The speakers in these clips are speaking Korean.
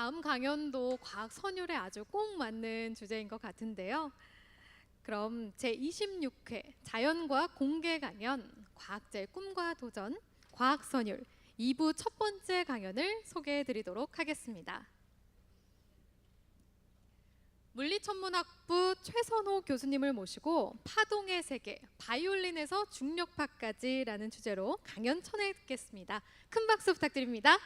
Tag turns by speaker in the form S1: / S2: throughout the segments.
S1: 다음 강연도 과학 선율에 아주 꼭 맞는 주제인 것 같은데요. 그럼 제26회 자연과학 공개 강연 과학자의 꿈과 도전 과학 선율 2부 첫 번째 강연을 소개해 드리도록 하겠습니다. 물리천문학부 최선호 교수님을 모시고 파동의 세계, 바이올린에서 중력파까지라는 주제로 강연 전해듣겠습니다. 큰 박수 부탁드립니다.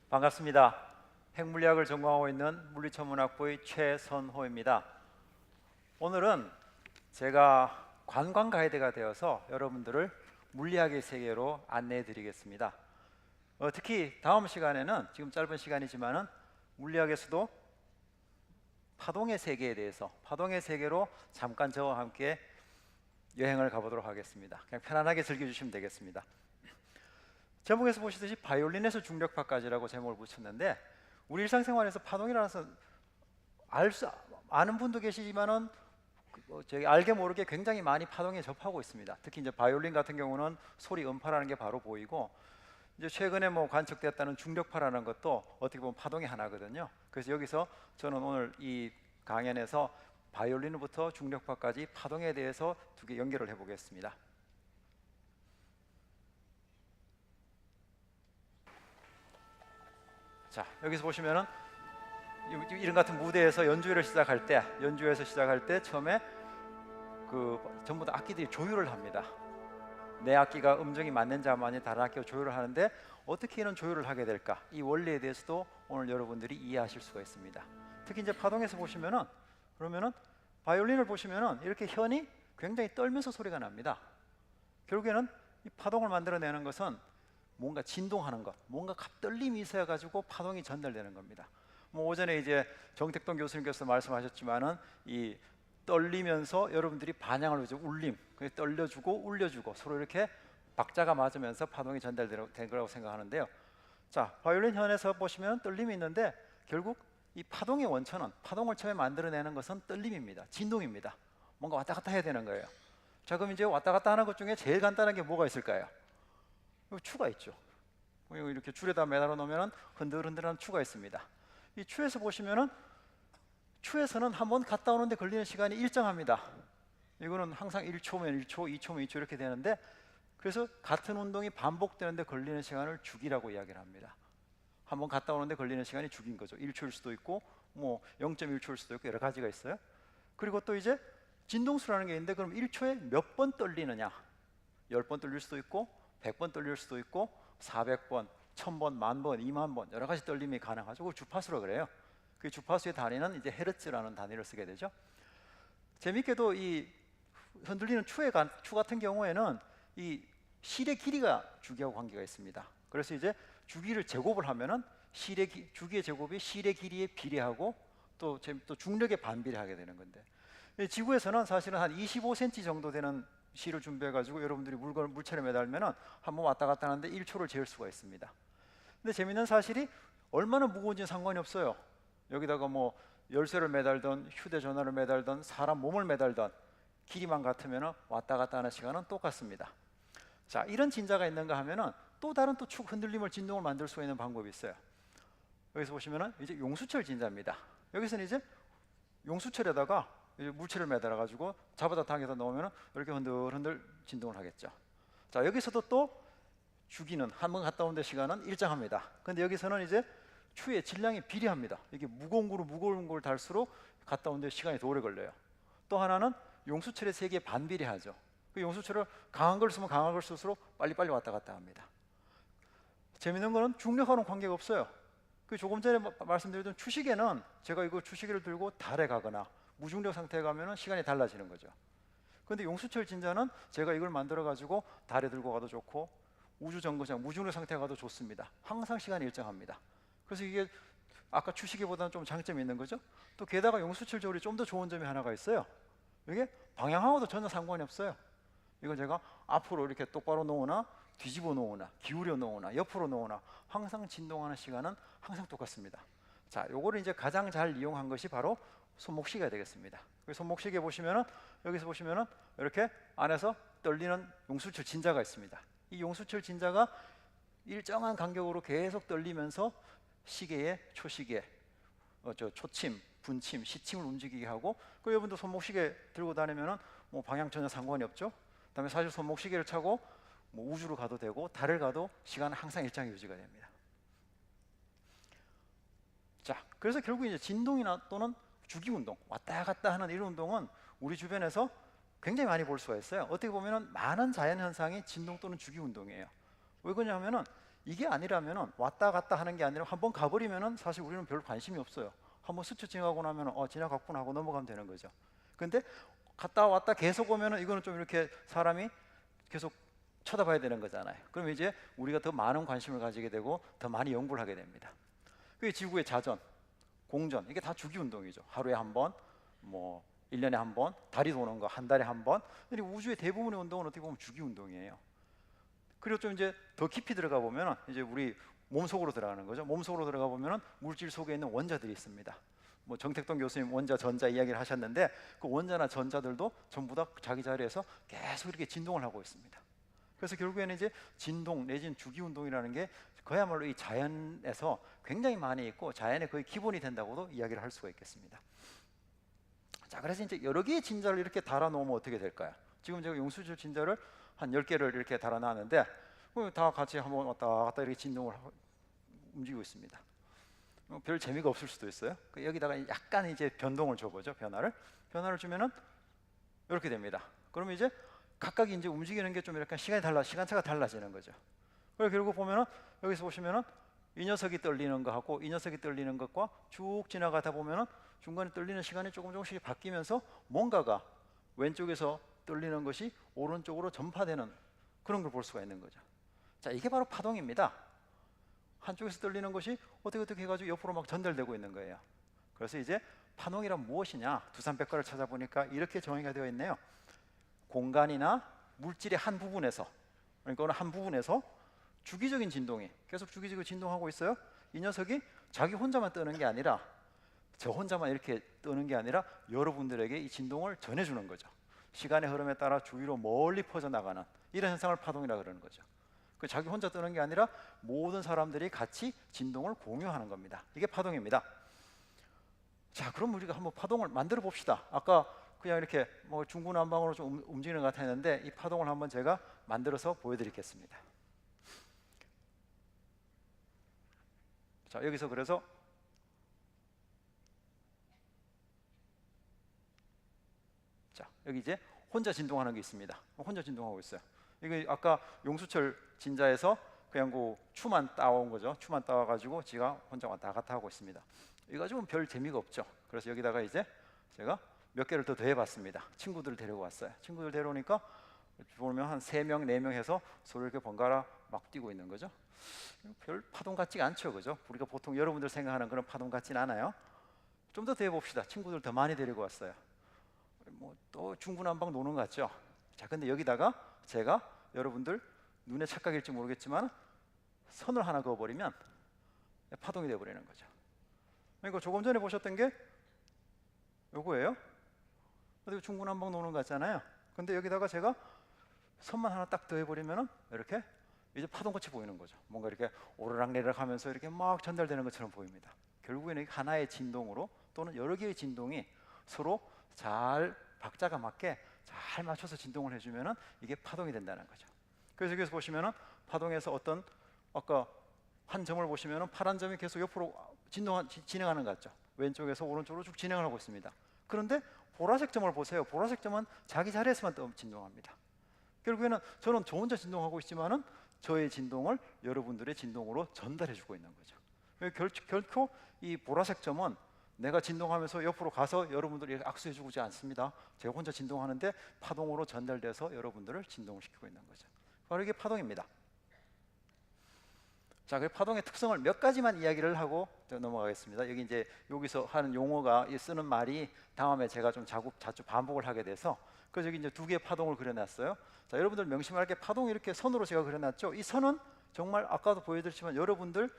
S2: 반갑습니다. 핵물리학을 전공하고 있는 물리천문학부의 최선호입니다. 오늘은 제가 관광 가이드가 되어서 여러분들을 물리학의 세계로 안내해 드리겠습니다. 특히 다음 시간에는 지금 짧은 시간이지만은 물리학에서도 파동의 세계에 대해서, 파동의 세계로 잠깐 저와 함께 여행을 가보도록 하겠습니다. 그냥 편안하게 즐겨주시면 되겠습니다. 제목에서 보시듯이 바이올린에서 중력파까지라고 제목을 붙였는데, 우리 일상생활에서 파동이라서 아는 분도 계시지만은 저기 알게 모르게 굉장히 많이 파동에 접하고 있습니다. 특히 이제 바이올린 같은 경우는 소리 음파라는 게 바로 보이고, 이제 최근에 관측됐다는 중력파라는 것도 어떻게 보면 파동의 하나거든요. 그래서 여기서 저는 오늘 이 강연에서 바이올린부터 중력파까지 파동에 대해서 두 개 연결을 해보겠습니다. 자, 여기서 보시면은 이런 같은 무대에서 연주회를 시작할 때, 처음에 전부 다 악기들이 조율을 합니다. 내 악기가 음정이 맞는지 안 맞는지 다른 악기가 조율을 하는데, 어떻게 이런 조율을 하게 될까? 이 원리에 대해서도 오늘 여러분들이 이해하실 수가 있습니다. 특히 이제 파동에서 보시면은, 그러면은 바이올린을 보시면은 이렇게 현이 굉장히 떨면서 소리가 납니다. 결국에는 이 파동을 만들어내는 것은 뭔가 진동하는 것, 뭔가 떨림이 있어야 가지고 파동이 전달되는 겁니다. 오전에 이제 정택동 교수님께서 말씀하셨지만은 이 떨리면서 여러분들이 반향을 주죠. 울림, 떨려주고 울려주고 서로 이렇게 박자가 맞으면서 파동이 전달된 거라고 생각하는데요. 자, 바이올린 현에서 보시면 떨림이 있는데, 결국 이 파동의 원천은, 파동을 처음에 만들어내는 것은 떨림입니다. 진동입니다. 뭔가 왔다 갔다 해야 되는 거예요. 자, 그럼 이제 왔다 갔다 하는 것 중에 제일 간단한 게 뭐가 있을까요? 추가 있죠. 이렇게 줄에다 매달아 놓으면 흔들흔들한 추가 있습니다. 이 추에서 보시면은, 추에서는 한번 갔다 오는데 걸리는 시간이 일정합니다. 이거는 항상 1초면 1초, 2초면 2초 이렇게 되는데, 그래서 같은 운동이 반복되는데 걸리는 시간을 주기라고 이야기를 합니다. 한번 갔다 오는데 걸리는 시간이 주기인 거죠. 1초일 수도 있고 0.1초일 수도 있고 여러 가지가 있어요. 그리고 또 이제 진동수라는 게 있는데, 그럼 1초에 몇 번 떨리느냐? 10번 떨릴 수도 있고 100번 떨릴 수도 있고 400번, 1000번, 10,000번, 20,000번 여러 가지 떨림이 가능하죠. 그걸 주파수라고 그래요. 그 주파수의 단위는 이제 헤르츠라는 단위를 쓰게 되죠. 재밌게도 이 흔들리는 추 같은 경우에는 이 실의 길이가 주기하고 관계가 있습니다. 그래서 이제 주기를 제곱을 하면은 주기의 제곱이 실의 길이에 비례하고 또 중력에 반비례하게 되는 건데, 지구에서는 사실은 한 25cm 정도 되는 실을 준비해 가지고 여러분들이 물체를 매달면은 한번 왔다 갔다 하는데 1초를 재울 수가 있습니다. 근데 재밌는 사실이 얼마나 무거운지는 상관이 없어요. 여기다가 열쇠를 매달던, 휴대전화를 매달던, 사람 몸을 매달던, 길이만 같으면은 왔다 갔다 하는 시간은 똑같습니다. 자, 이런 진자가 있는가 하면은 또 다른 축 흔들림을, 진동을 만들 수 있는 방법이 있어요. 여기서 보시면은 이제 용수철 진자입니다. 여기서는 이제 용수철에다가 이제 물체를 매달아 가지고 잡아다 당겨서 넣으면은 이렇게 흔들흔들 진동을 하겠죠. 자, 여기서도 또 주기는 한번 갔다 오는 시간은 일정합니다. 근데 여기서는 이제 추의 질량이 비례합니다. 이게 무거운 걸 달수록 갔다 오는 데 시간이 더 오래 걸려요. 또 하나는 용수철의 세기에 반비례하죠. 그 용수철을 강한 걸 쓰면 강한 걸 쓸수록 빨리빨리 왔다 갔다 합니다. 재밌는 거는 중력하고는 관계가 없어요. 조금 전에 말씀드렸던 추시계는, 제가 이거 추시계를 들고 달에 가거나 무중력 상태에 가면은 시간이 달라지는 거죠. 근데 용수철 진자는 제가 이걸 만들어 가지고 달에 들고 가도 좋고 우주 정거장 무중력 상태에 가도 좋습니다. 항상 시간이 일정합니다. 그래서 이게 아까 추시계보다는 좀 장점이 있는 거죠. 또 게다가 용수철 조율이 좀 더 좋은 점이 하나가 있어요. 이게 방향하고도 전혀 상관이 없어요. 이걸 제가 앞으로 이렇게 똑바로 놓으나 뒤집어 놓으나 기울여 놓으나 옆으로 놓으나 항상 진동하는 시간은 항상 똑같습니다. 자, 요거를 이제 가장 잘 이용한 것이 바로 손목시계가 되겠습니다. 손목시계 보시면은, 여기서 보시면은 이렇게 안에서 떨리는 용수철 진자가 있습니다. 이 용수철 진자가 일정한 간격으로 계속 떨리면서 시계의 초시계, 초침, 분침, 시침을 움직이게 하고, 여러분도 손목시계 들고 다니면은 방향 전혀 상관이 없죠. 그다음에 사실 손목시계를 차고 우주로 가도 되고 달을 가도 시간은 항상 일정히 유지가 됩니다. 자, 그래서 결국 이제 진동이나 또는 주기 운동, 왔다 갔다 하는 이런 운동은 우리 주변에서 굉장히 많이 볼 수가 있어요. 어떻게 보면은 많은 자연 현상이 진동 또는 주기 운동이에요. 왜 그러냐면은 이게 아니라면은 왔다 갔다 하는 게 아니라 한번 가버리면은 사실 우리는 별 관심이 없어요. 한번 스쳐 지나가고 나면은 지나갔구나 하고 넘어가면 되는 거죠. 근데 갔다 왔다 계속 오면은 이거는 좀 이렇게 사람이 계속 쳐다봐야 되는 거잖아요. 그럼 이제 우리가 더 많은 관심을 가지게 되고 더 많이 연구를 하게 됩니다. 그게 지구의 자전, 공전, 이게 다 주기 운동이죠. 하루에 한 번, 뭐 1년에 한 번, 달이 도는 거 한 달에 한 번. 근데 우주의 대부분의 운동은 어떻게 보면 주기 운동이에요. 그리고 좀 이제 더 깊이 들어가 보면은 이제 우리 몸속으로 들어가는 거죠. 몸속으로 들어가 보면은 물질 속에 있는 원자들이 있습니다. 뭐 정택동 교수님 원자 전자 이야기를 하셨는데 그 원자나 전자들도 전부 다 자기 자리에서 계속 이렇게 진동을 하고 있습니다. 그래서 결국에는 이제 진동 내지는 주기 운동이라는 게 그야말로 이 자연에서 굉장히 많이 있고 자연의 거의 기본이 된다고도 이야기를 할 수가 있겠습니다. 자, 그래서 이제 여러 개의 진자를 이렇게 달아 놓으면 어떻게 될까요? 지금 제가 용수철 진자를 한 10개를 이렇게 달아 놨는데 다 같이 한번 왔다 갔다 이렇게 진동을 움직이고 있습니다. 별 재미가 없을 수도 있어요. 여기다가 약간 이제 변동을 줘보죠. 변화를 주면은 이렇게 됩니다. 그러면 이제 각각 이제 움직이는 게 좀 약간 시간차가 달라지는 거죠. 그리고 결국 보면은 여기서 보시면은 이 녀석이 떨리는 거하고 이 녀석이 떨리는 것과 쭉 지나가다 보면은 중간에 떨리는 시간이 조금씩 바뀌면서 뭔가가 왼쪽에서 떨리는 것이 오른쪽으로 전파되는 그런 걸 볼 수가 있는 거죠. 자, 이게 바로 파동입니다. 한쪽에서 떨리는 것이 어떻게 해가지고 옆으로 막 전달되고 있는 거예요. 그래서 이제 파동이란 무엇이냐? 두산백과를 찾아보니까 이렇게 정의가 되어 있네요. 공간이나 물질의 한 부분에서, 그러니까 어느 한 부분에서 주기적인 진동이 계속 주기적으로 진동하고 있어요. 이 녀석이 자기 혼자만 뜨는 게 아니라 저 혼자만 이렇게 뜨는 게 아니라 여러분들에게 이 진동을 전해주는 거죠. 시간의 흐름에 따라 주위로 멀리 퍼져나가는 이런 현상을 파동이라고 그러는 거죠. 자기 혼자 뜨는 게 아니라 모든 사람들이 같이 진동을 공유하는 겁니다. 이게 파동입니다. 자, 그럼 우리가 한번 파동을 만들어 봅시다. 아까 그냥 이렇게 뭐 중구난방으로 좀 움직이는 것 같았는데 이 파동을 한번 제가 만들어서 보여드리겠습니다. 자, 여기서 그래서 자, 여기 이제 혼자 진동하는 게 있습니다. 혼자 진동하고 있어요. 이게 아까 용수철 진자에서 그냥 그 추만 따온 거죠. 추만 따와가지고 지가 혼자 왔다 갔다 하고 있습니다. 이거 가지고는 별 재미가 없죠. 그래서 여기다가 이제 제가 몇 개를 더 더해봤습니다. 친구들을 데리고 왔어요. 친구들 데려오니까 보면 한 3명, 4명 해서 서로 이렇게 번갈아 막 뛰고 있는 거죠. 별 파동 같지가 않죠, 그죠? 우리가 보통 여러분들 생각하는 그런 파동 같진 않아요. 좀 더 더해봅시다. 친구들 더 많이 데리고 왔어요. 뭐 또 중구난방 노는 것 같죠? 자, 근데 여기다가 제가 여러분들 눈에 착각일지 모르겠지만 선을 하나 그어버리면 파동이 되어버리는 거죠. 그러니까 조금 전에 보셨던 게 요거예요. 그리고 중구난방 노는 것 같잖아요. 근데 여기다가 제가 선만 하나 딱 더해버리면은 이렇게 이제 파동같이 보이는 거죠. 뭔가 이렇게 오르락내리락 하면서 이렇게 막 전달되는 것처럼 보입니다. 결국에는 하나의 진동으로 또는 여러 개의 진동이 서로 잘 박자가 맞게 잘 맞춰서 진동을 해주면은 이게 파동이 된다는 거죠. 그래서 여기서 보시면은 파동에서 어떤 아까 한 점을 보시면은 파란 점이 계속 옆으로 진행하는 것 같죠. 왼쪽에서 오른쪽으로 쭉 진행을 하고 있습니다. 그런데 보라색 점을 보세요. 보라색 점은 자기 자리에서만 진동합니다. 결국에는 저는 저 혼자 진동하고 있지만은 저의 진동을 여러분들의 진동으로 전달해주고 있는 거죠. 결코 이 보라색 점은 내가 진동하면서 옆으로 가서 여러분들이 악수해주지 않습니다. 제가 혼자 진동하는데 파동으로 전달돼서 여러분들을 진동을 시키고 있는 거죠. 바로 이게 파동입니다. 자, 그 파동의 특성을 몇 가지만 이야기를 하고 넘어가겠습니다. 여기 이제 여기서 하는 용어가 쓰는 말이 다음에 제가 좀 자주 반복을 하게 돼서 그래서 여기 이제 2개의 파동을 그려놨어요. 자, 여러분들 명심할 게 파동 이렇게 선으로 제가 그려놨죠. 이 선은 정말 아까도 보여드렸지만 여러분들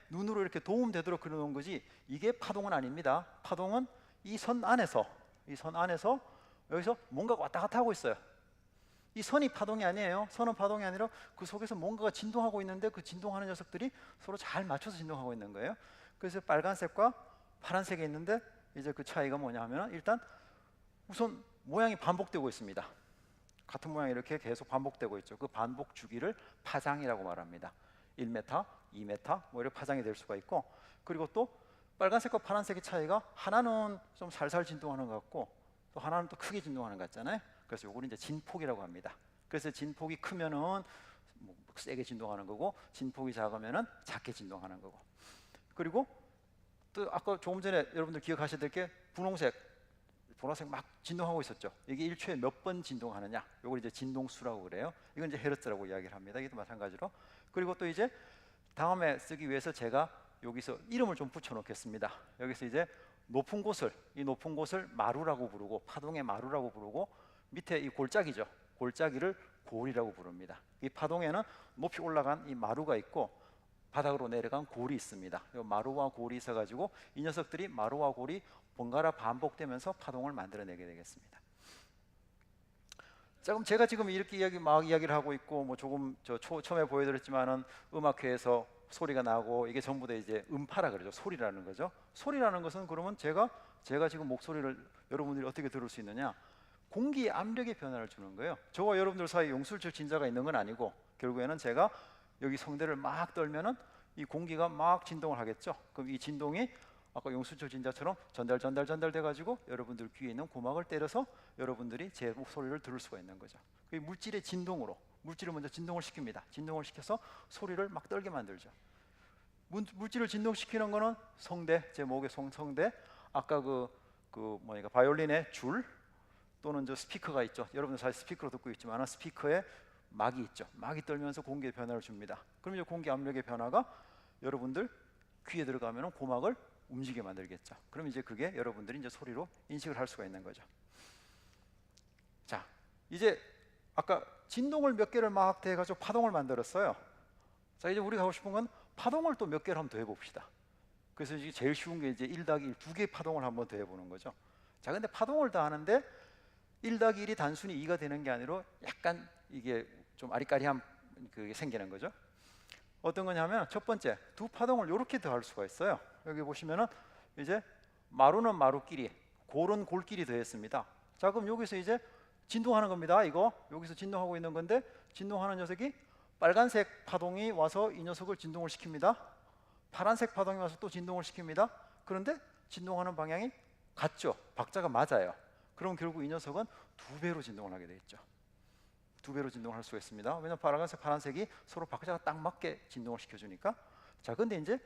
S2: 눈으로 이렇게 도움되도록 그려놓은 거지 이게 파동은 아닙니다. 파동은 이 선 안에서 여기서 뭔가 왔다 갔다 하고 있어요. 이 선이 파동이 아니에요. 선은 파동이 아니라 그 속에서 뭔가가 진동하고 있는데 그 진동하는 녀석들이 서로 잘 맞춰서 진동하고 있는 거예요. 그래서 빨간색과 파란색이 있는데 이제 그 차이가 뭐냐 하면 일단 우선 모양이 반복되고 있습니다. 같은 모양이 이렇게 계속 반복되고 있죠. 그 반복 주기를 파장이라고 말합니다. 1m, 2m 뭐 이렇게 파장이 될 수가 있고 그리고 또 빨간색과 파란색의 차이가 하나는 좀 살살 진동하는 것 같고 또 하나는 또 크게 진동하는 것 같잖아요. 그래서 요거는 이제 진폭이라고 합니다. 그래서 진폭이 크면은 뭐 세게 진동하는 거고, 진폭이 작으면은 작게 진동하는 거고. 그리고 또 아까 조금 전에 여러분들 기억하셔야 될 게 분홍색, 보라색 막 진동하고 있었죠. 이게 1초에 몇 번 진동하느냐, 이걸 이제 진동수라고 그래요. 이건 이제 헤르츠라고 이야기를 합니다. 이것도 마찬가지로. 그리고 또 이제 다음에 쓰기 위해서 제가 여기서 이름을 좀 붙여 놓겠습니다. 여기서 이제 높은 곳을, 이 높은 곳을 마루라고 부르고, 파동의 마루라고 부르고, 밑에 이 골짜기죠, 골짜기를 골이라고 부릅니다. 이 파동에는 높이 올라간 이 마루가 있고 바닥으로 내려간 골이 있습니다. 이 마루와 골이 있어가지고 이 녀석들이, 마루와 골이 번갈아 반복되면서 파동을 만들어내게 되겠습니다. 자, 그럼 제가 지금 이렇게 이야기를 하고 있고, 뭐 조금 처음에 보여드렸지만은 음악회에서 소리가 나고, 이게 전부 다 이제 음파라 그러죠. 소리라는 거죠. 소리라는 것은 그러면 제가 지금 목소리를 여러분들이 어떻게 들을 수 있느냐? 공기 압력의 변화를 주는 거예요. 저와 여러분들 사이에 용술철 진자가 있는 건 아니고, 결국에는 제가 여기 성대를 막 떨면은 이 공기가 막 진동을 하겠죠. 그럼 이 진동이 아까 용술철 진자처럼 전달돼 가지고 여러분들 귀에 있는 고막을 때려서 여러분들이 제 목소리를 들을 수가 있는 거죠. 그 물질의 진동으로, 물질을 먼저 진동을 시킵니다. 진동을 시켜서 소리를 막 떨게 만들죠. 물질을 진동시키는 거는 성대, 제 목의 성대, 아까 바이올린의 줄, 또는 저 스피커가 있죠. 여러분들 사실 스피커로 듣고 있지만 스피커에 막이 있죠. 막이 떨면서 공기의 변화를 줍니다. 그럼 이제 공기 압력의 변화가 여러분들 귀에 들어가면 고막을 움직이게 만들겠죠. 그럼 이제 그게 여러분들이 이제 소리로 인식을 할 수가 있는 거죠. 자, 이제 아까 진동을 몇 개를 막 대가지고 파동을 만들었어요. 자, 이제 우리가 하고 싶은 건 파동을 또 몇 개를 한번 더 해봅시다. 그래서 이제 제일 쉬운 게 이제 1-1, 두 개의 파동을 한번 더 해보는 거죠. 자, 근데 파동을 더 하는데 1-1이 단순히 2가 되는 게 아니라 약간 이게 좀 아리까리한 그게 생기는 거죠. 어떤 거냐면 첫 번째, 두 파동을 이렇게 더 할 수가 있어요. 여기 보시면은 이제 마루는 마루끼리, 골은 골끼리 더했습니다. 자, 그럼 여기서 이제 진동하는 겁니다. 이거 여기서 진동하고 있는 건데, 진동하는 녀석이 빨간색 파동이 와서 이 녀석을 진동을 시킵니다. 파란색 파동이 와서 또 진동을 시킵니다. 그런데 진동하는 방향이 같죠. 박자가 맞아요. 그럼 결국 이 녀석은 두 배로 진동을 하게 돼 있죠. 두 배로 진동을 할 수가 있습니다. 왜냐하면 빨간색, 파란색이 서로 박자가 딱 맞게 진동을 시켜주니까. 자, 근데 이제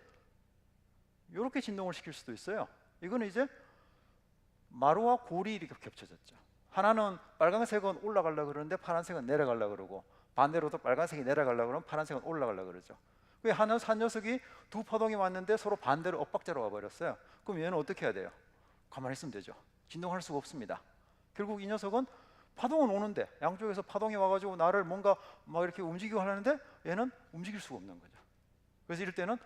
S2: 이렇게 진동을 시킬 수도 있어요. 이거는 이제 마루와 골이 이렇게 겹쳐졌죠. 하나는 빨간색은 올라가려고 그러는데 파란색은 내려가려고 그러고, 반대로도 빨간색이 내려가려고 그러면 파란색은 올라가려고 그러죠. 한 녀석이 두 파동이 왔는데 서로 반대로 엇박자로 와버렸어요. 그럼 얘는 어떻게 해야 돼요? 가만히 있으면 되죠. 진동할 수가 없습니다. 결국 이 녀석은 파동은 오는데, 양쪽에서 파동이 와가지고 나를 뭔가 막 이렇게 움직이고 하는데 얘는 움직일 수가 없는 거죠. 그래서 이럴 때는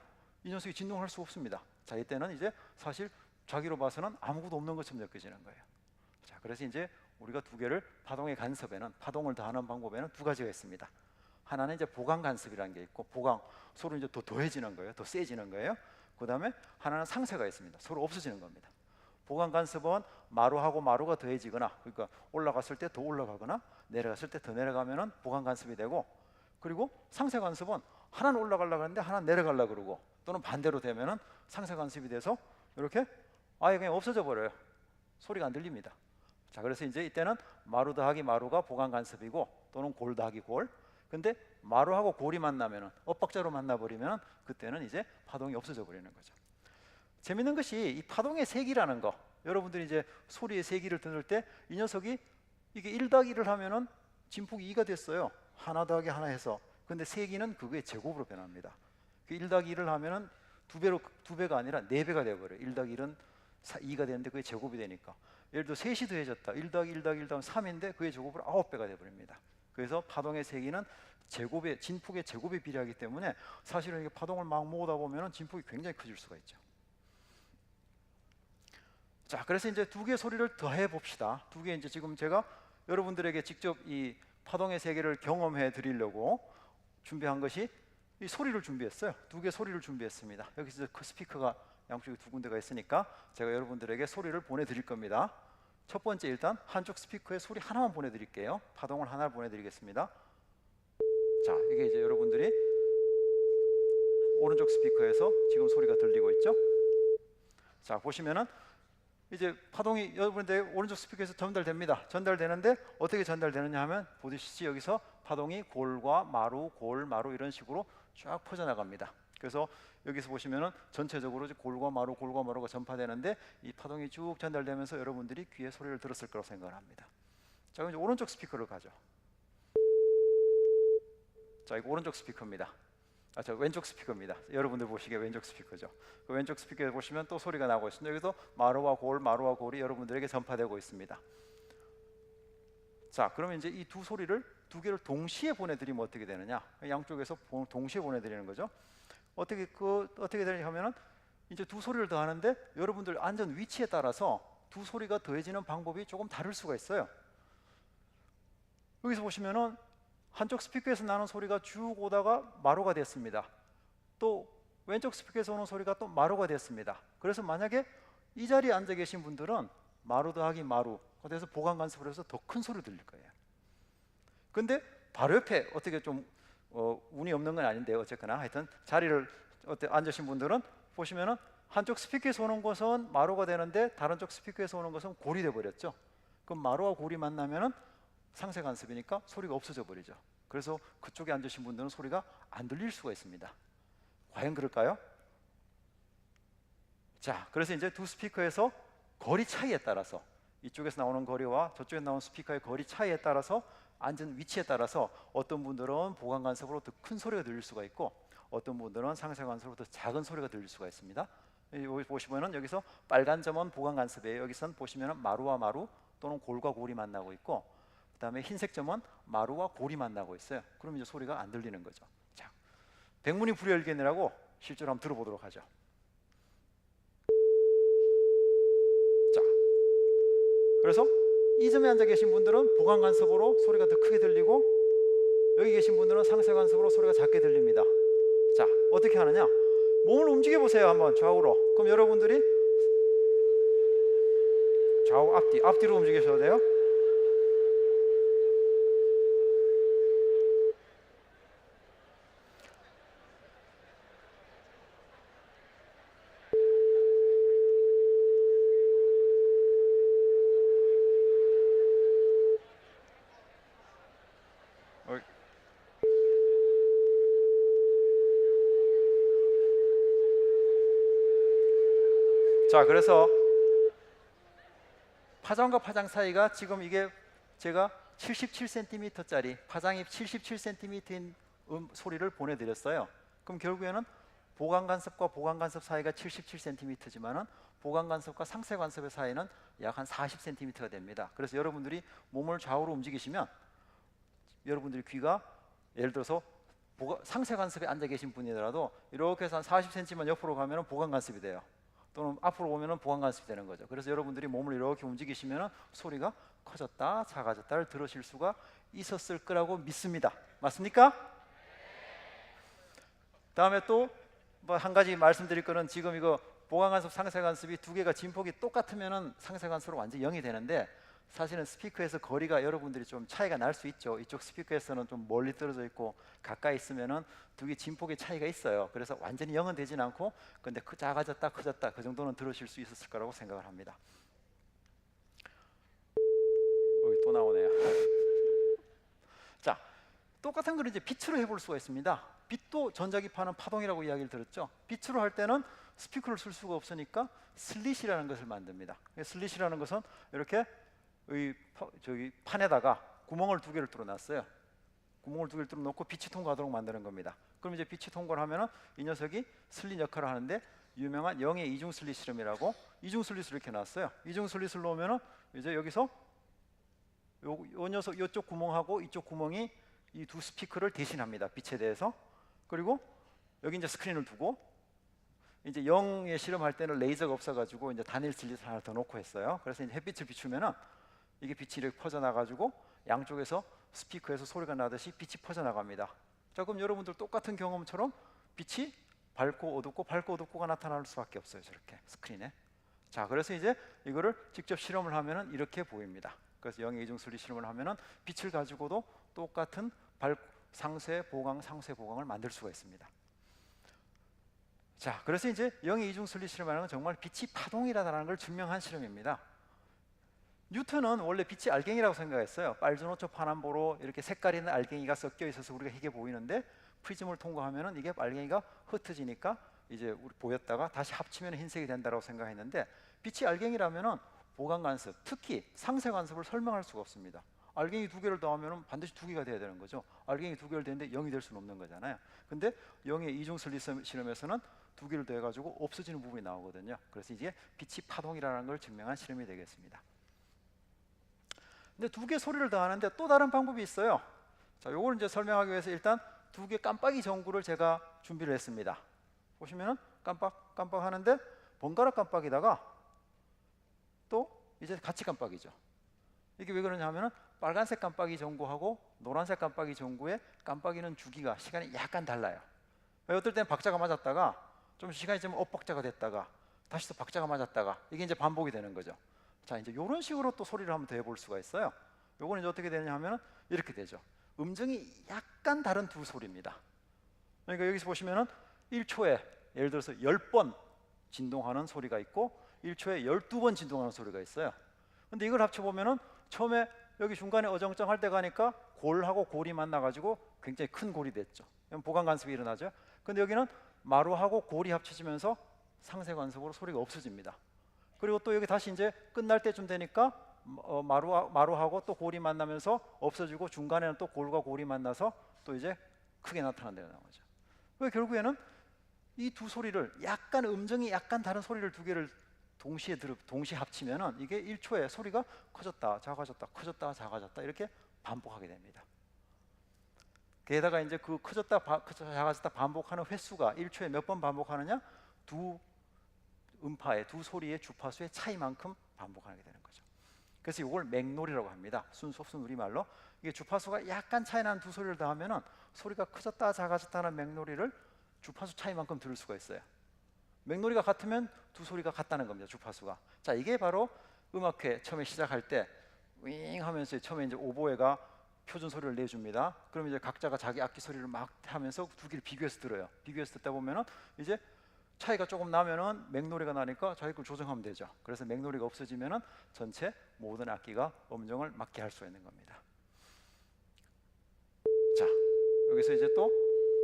S2: 이 녀석이 진동할 수가 없습니다. 자, 이때는 이제 사실 자기로 봐서는 아무것도 없는 것처럼 느껴지는 거예요. 자, 그래서 이제 우리가 두 개를 파동의 간섭에는, 파동을 더하는 방법에는 두 가지가 있습니다. 하나는 이제 보강 간섭이라는 게 있고, 보강, 서로 이제 더 더해지는 거예요. 더 세지는 거예요. 그 다음에 하나는 상쇄가 있습니다. 서로 없어지는 겁니다. 보강 간섭은 마루하고 마루가 더해지거나, 그러니까 올라갔을 때 더 올라가거나 내려갔을 때 더 내려가면은 보강 간섭이 되고, 그리고 상쇄 간섭은 하나는 올라가려고 하는데 하나는 내려가려고 그러고, 또는 반대로 되면은 상쇄 간섭이 돼서 이렇게 아예 그냥 없어져 버려요. 소리가 안 들립니다. 자, 그래서 이제 이때는 마루 더하기 마루가 보강 간섭이고, 또는 골 더하기 골. 근데 마루하고 골이 만나면은, 엇박자로 만나버리면 그때는 이제 파동이 없어져 버리는 거죠. 재밌는 것이 이 파동의 세기라는 거, 여러분들이 이제 소리의 세기를 들을 때 이 녀석이 이게 1-1을 하면은 진폭이 2가 됐어요. 하나 더하기 하나 해서. 근데 세기는 그거의 제곱으로 변합니다. 그 1-1을 하면은 두 배가 아니라 4배가 되어버려요. 1-1은 2가 되는데 그게 제곱이 되니까. 예를 들어 셋이 더해졌다. 1-1 하면 3인데 그의 제곱으로 9배가 되어버립니다. 그래서 파동의 세기는 진폭의 제곱에 비례하기 때문에 사실은 이게 파동을 막 모으다 보면은 진폭이 굉장히 커질 수가 있죠. 자, 그래서 이제 두 개의 소리를 더해 봅시다. 두 개, 이제 지금 제가 여러분들에게 직접 이 파동의 세계를 경험해 드리려고 준비한 것이 이 소리를 준비했어요. 두 개의 소리를 준비했습니다. 여기서 스피커가 양쪽에 두 군데가 있으니까 제가 여러분들에게 소리를 보내드릴 겁니다. 첫 번째, 일단 한쪽 스피커에 소리 하나만 보내드릴게요. 파동을 하나 보내드리겠습니다. 자, 이게 이제 여러분들이 오른쪽 스피커에서 지금 소리가 들리고 있죠. 자, 보시면은 이제 파동이 여러분들 오른쪽 스피커에서 전달됩니다. 전달되는데 어떻게 전달되느냐 하면 보시지 여기서 파동이 골과 마루, 골, 마루 이런 식으로 쫙 퍼져나갑니다. 그래서 여기서 보시면은 전체적으로 이제 골과 마루가 전파되는데 이 파동이 쭉 전달되면서 여러분들이 귀에 소리를 들었을 거라고 생각을 합니다. 자, 그럼 이제 오른쪽 스피커를 가죠. 자, 이거 오른쪽 스피커입니다. 저 왼쪽 스피커입니다. 여러분들 보시기에 왼쪽 스피커죠. 그 왼쪽 스피커에 보시면 또 소리가 나고 있습니다. 여기서 마루와 골이 여러분들에게 전파되고 있습니다. 자, 그러면 이제 이 두 소리를 두 개를 동시에 보내드리면 어떻게 되느냐? 양쪽에서 동시에 보내드리는 거죠. 어떻게 되느냐 하면은 이제 두 소리를 더하는데 여러분들 앉은 위치에 따라서 두 소리가 더해지는 방법이 조금 다를 수가 있어요. 여기서 보시면은 한쪽 스피커에서 나는 소리가 쭉 오다가 마루가 됐습니다. 또 왼쪽 스피커에서 오는 소리가 또 마루가 됐습니다. 그래서 만약에 이 자리에 앉아 계신 분들은 마루 더하기 마루, 그래서 보강 간섭을 해서 더 큰 소리 들릴 거예요. 근데 바로 옆에 어떻게 좀 운이 없는 건 아닌데 어쨌거나 하여튼 자리를 앉으신 분들은 보시면은 한쪽 스피커에서 오는 것은 마루가 되는데 다른 쪽 스피커에서 오는 것은 골이 돼 버렸죠. 그럼 마루와 골이 만나면은 상쇄 간섭이니까 소리가 없어져 버리죠. 그래서 그쪽에 앉으신 분들은 소리가 안 들릴 수가 있습니다. 과연 그럴까요? 자, 그래서 이제 두 스피커에서 거리 차이에 따라서 이쪽에서 나오는 거리와 저쪽에서 나오는 스피커의 거리 차이에 따라서 앉은 위치에 따라서 어떤 분들은 보강 간섭으로 더 큰 소리가 들릴 수가 있고 어떤 분들은 상쇄 간섭으로 더 작은 소리가 들릴 수가 있습니다. 여기 보시면은 여기서 빨간 점은 보강 간섭이에요. 여기선 보시면은 마루와 마루 또는 골과 골이 만나고 있고 그다음에 흰색 점은 마루와 골이 만나고 있어요. 그럼 이제 소리가 안 들리는 거죠. 자, 백문이 불여일견이라고 실제로 한번 들어보도록 하죠. 자, 그래서 이 점에 앉아 계신 분들은 보강 간섭으로 소리가 더 크게 들리고 여기 계신 분들은 상쇄 간섭으로 소리가 작게 들립니다. 자, 어떻게 하느냐? 몸을 움직여 보세요. 한번 좌우로. 그럼 여러분들이 좌우 앞뒤로 움직이셔도 돼요. 자, 그래서 파장과 파장 사이가 지금 이게 제가 77cm짜리 파장이 77cm인 소리를 보내드렸어요. 그럼 결국에는 보강 간섭과 보강 간섭 사이가 77cm지만은 보강 간섭과 상쇄 간섭의 사이는 약 한 40cm가 됩니다. 그래서 여러분들이 몸을 좌우로 움직이시면 여러분들이 귀가 예를 들어서 상쇄 간섭에 앉아 계신 분이더라도 이렇게 해서 한 40cm만 옆으로 가면 보강 간섭이 돼요. 또는 앞으로 오면은 보강 간섭이 되는 거죠. 그래서 여러분들이 몸을 이렇게 움직이시면 소리가 커졌다 작아졌다를 들으실 수가 있었을 거라고 믿습니다. 맞습니까? 다음에 또 뭐 한 가지 말씀드릴 거는 지금 이거 보강 간섭, 상쇄 간섭이 두 개가 진폭이 똑같으면은 상쇄 간섭으로 완전 0이 되는데 사실은 스피커에서 거리가 여러분들이 좀 차이가 날 수 있죠. 이쪽 스피커에서는 좀 멀리 떨어져 있고 가까이 있으면은 두 개 진폭의 차이가 있어요. 그래서 완전히 0은 되진 않고 근데 작아졌다 커졌다 그 정도는 들으실 수 있었을 거라고 생각을 합니다. 여기 또 나오네요. 자, 똑같은 걸 이제 빛으로 해볼 수가 있습니다. 빛도 전자기파는 파동이라고 이야기를 들었죠. 빛으로 할 때는 스피커를 쓸 수가 없으니까 슬릿이라는 것을 만듭니다. 슬릿이라는 것은 이렇게 저기 판에다가 구멍을 두 개를 뚫어놨어요. 구멍을 두 개를 뚫어놓고 빛이 통과하도록 만드는 겁니다. 그럼 이제 빛이 통과를 하면은 이 녀석이 슬릿 역할을 하는데 유명한 영의 이중 슬릿 실험이라고 이중 슬릿을 이렇게 놨어요. 이중 슬릿을 놓으면은 이제 여기서 요 녀석 이쪽 구멍하고 이쪽 구멍이 이 두 스피커를 대신합니다. 빛에 대해서. 그리고 여기 이제 스크린을 두고 이제 영의 실험할 때는 레이저가 없어가지고 이제 단일 슬릿을 하나 더 놓고 했어요. 그래서 이제 햇빛을 비추면은 이게 빛이 이렇게 퍼져나가지고 양쪽에서 스피커에서 소리가 나듯이 빛이 퍼져나갑니다. 자, 그럼 여러분들 똑같은 경험처럼 빛이 밝고 어둡고 밝고 어둡고가 나타날 수밖에 없어요. 저렇게 스크린에. 자, 그래서 이제 이거를 직접 실험을 하면은 이렇게 보입니다. 그래서 영의 이중 슬릿 실험을 하면은 빛을 가지고도 똑같은 상쇄 보강을 만들 수가 있습니다. 자, 그래서 이제 영의 이중 순리 실험이라는 건 정말 빛이 파동이라는 걸 증명한 실험입니다. 뉴턴은 원래 빛이 알갱이라고 생각했어요. 빨주노초 파남보로 이렇게 색깔 있는 알갱이가 섞여 있어서 우리가 희게 보이는데 프리즘을 통과하면은 이게 알갱이가 흩어지니까 이제 우리 보였다가 다시 합치면 흰색이 된다고 생각했는데, 빛이 알갱이라면은 보강 간섭, 특히 상쇄 간섭을 설명할 수가 없습니다. 알갱이 두 개를 더하면은 반드시 두 개가 돼야 되는 거죠. 알갱이 두 개를 더했는데 0이 될 수는 없는 거잖아요. 근데 영의 이중 순리 실험에서는 두 개를 더해 가지고 없어지는 부분이 나오거든요. 그래서 이게 빛이 파동이라는 걸 증명한 실험이 되겠습니다. 근데 두 개 소리를 더하는데 또 다른 방법이 있어요. 자, 요걸 이제 설명하기 위해서 일단 두 개 깜빡이 전구를 제가 준비를 했습니다. 보시면은 깜빡 하는데 번갈아 깜빡이다가 또 이제 같이 깜빡이죠. 이게 왜 그러냐 하면은 빨간색 깜빡이 전구하고 노란색 깜빡이 전구의 깜빡이는 주기가 시간이 약간 달라요. 어떨 때는 박자가 맞았다가 좀 시간이 좀 엇박자가 됐다가 다시 또 박자가 맞았다가 이게 이제 반복이 되는 거죠. 자, 이제 이런 식으로 또 소리를 한번 더 해볼 수가 있어요. 요거는 이제 어떻게 되냐 하면은 이렇게 되죠. 음정이 약간 다른 두 소리입니다. 그러니까 여기서 보시면은 1초에 예를 들어서 10번 진동하는 소리가 있고 1초에 12번 진동하는 소리가 있어요. 근데 이걸 합쳐보면은 처음에 여기 중간에 어정쩡할 때 가니까 골하고 골이 만나가지고 굉장히 큰 골이 됐죠. 보강 간섭이 일어나죠. 근데 여기는 마루하고 골이 합쳐지면서 상쇄 간섭으로 소리가 없어집니다. 그리고 또 여기 다시 이제 끝날 때쯤 되니까 마루하고 또 골이 만나면서 없어지고 중간에는 또 골과 골이 만나서 또 이제 크게 나타난다는 거죠. 그 결국에는 이 두 소리를 약간 음정이 약간 다른 소리를 두 개를 동시에 합치면은 이게 1초에 소리가 커졌다 작아졌다 커졌다 작아졌다 이렇게 반복하게 됩니다. 게다가 이제 그 커졌다 작아졌다 반복하는 횟수가 1초에 몇 번 반복하느냐, 두 음파의 두 소리의 주파수의 차이만큼 반복하게 되는 거죠. 그래서 이걸 맥놀이라고 합니다. 순수 우리말로 이게 주파수가 약간 차이 나는 두 소리를 더하면은 소리가 커졌다 작아졌다는 맥놀이를 주파수 차이만큼 들을 수가 있어요. 맥놀이가 같으면 두 소리가 같다는 겁니다. 주파수가. 자, 이게 바로 음악회 처음에 시작할 때 윙 하면서 처음에 이제 오보에가 표준 소리를 내줍니다. 그럼 이제 각자가 자기 악기 소리를 막 하면서 두 개를 비교해서 들어요. 비교해서 듣다 보면은 이제 차이가 조금 나면은 맥놀이가 나니까 자기 걸 조정하면 되죠. 그래서 맥놀이가 없어지면은 전체 모든 악기가 음정을 맞게 할 수 있는 겁니다. 자, 여기서 이제 또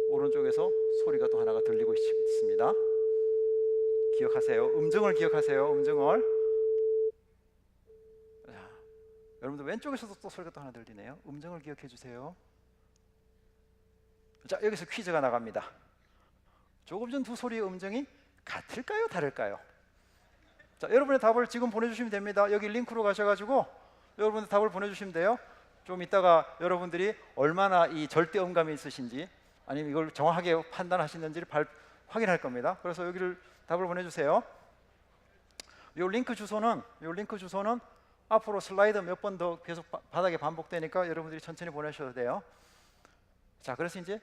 S2: 오른쪽에서 소리가 또 하나가 들리고 있습니다. 기억하세요. 음정을 기억하세요. 음정을. 자, 여러분들 왼쪽에서도 또 소리가 또 하나 들리네요. 음정을 기억해 주세요. 자, 여기서 퀴즈가 나갑니다. 조금 전 두 소리의 음정이 같을까요? 다를까요? 자, 여러분의 답을 지금 보내주시면 됩니다. 여기 링크로 가셔가지고 여러분의 답을 보내주시면 돼요. 좀 이따가 여러분들이 얼마나 이 절대 음감이 있으신지 아니면 이걸 정확하게 판단하시는지를 확인할 겁니다. 그래서 여기를 답을 보내주세요. 이 링크 주소는 앞으로 슬라이드 몇 번 더 계속 바닥에 반복되니까 여러분들이 천천히 보내셔도 돼요. 자, 그래서 이제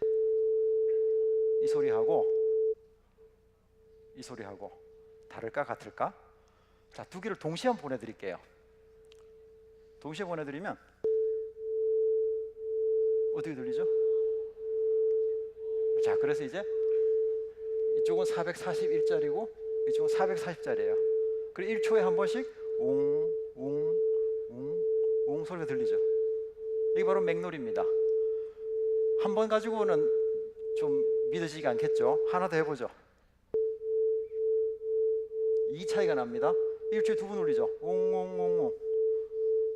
S2: 이 소리하고 이 소리하고 다를까 같을까? 자, 두 개를 동시에 한번 보내드릴게요. 동시에 보내드리면 어떻게 들리죠? 자, 그래서 이제 이쪽은 441짜리고 이쪽은 440짜리예요. 그리고 1초에 한 번씩 웅 소리가 들리죠. 이게 바로 맥놀이입니다. 한 번 가지고는 좀 믿어지지가 않겠죠. 하나 더 해보죠. 이 차이가 납니다. 1초에 두 번 울리죠. 웅.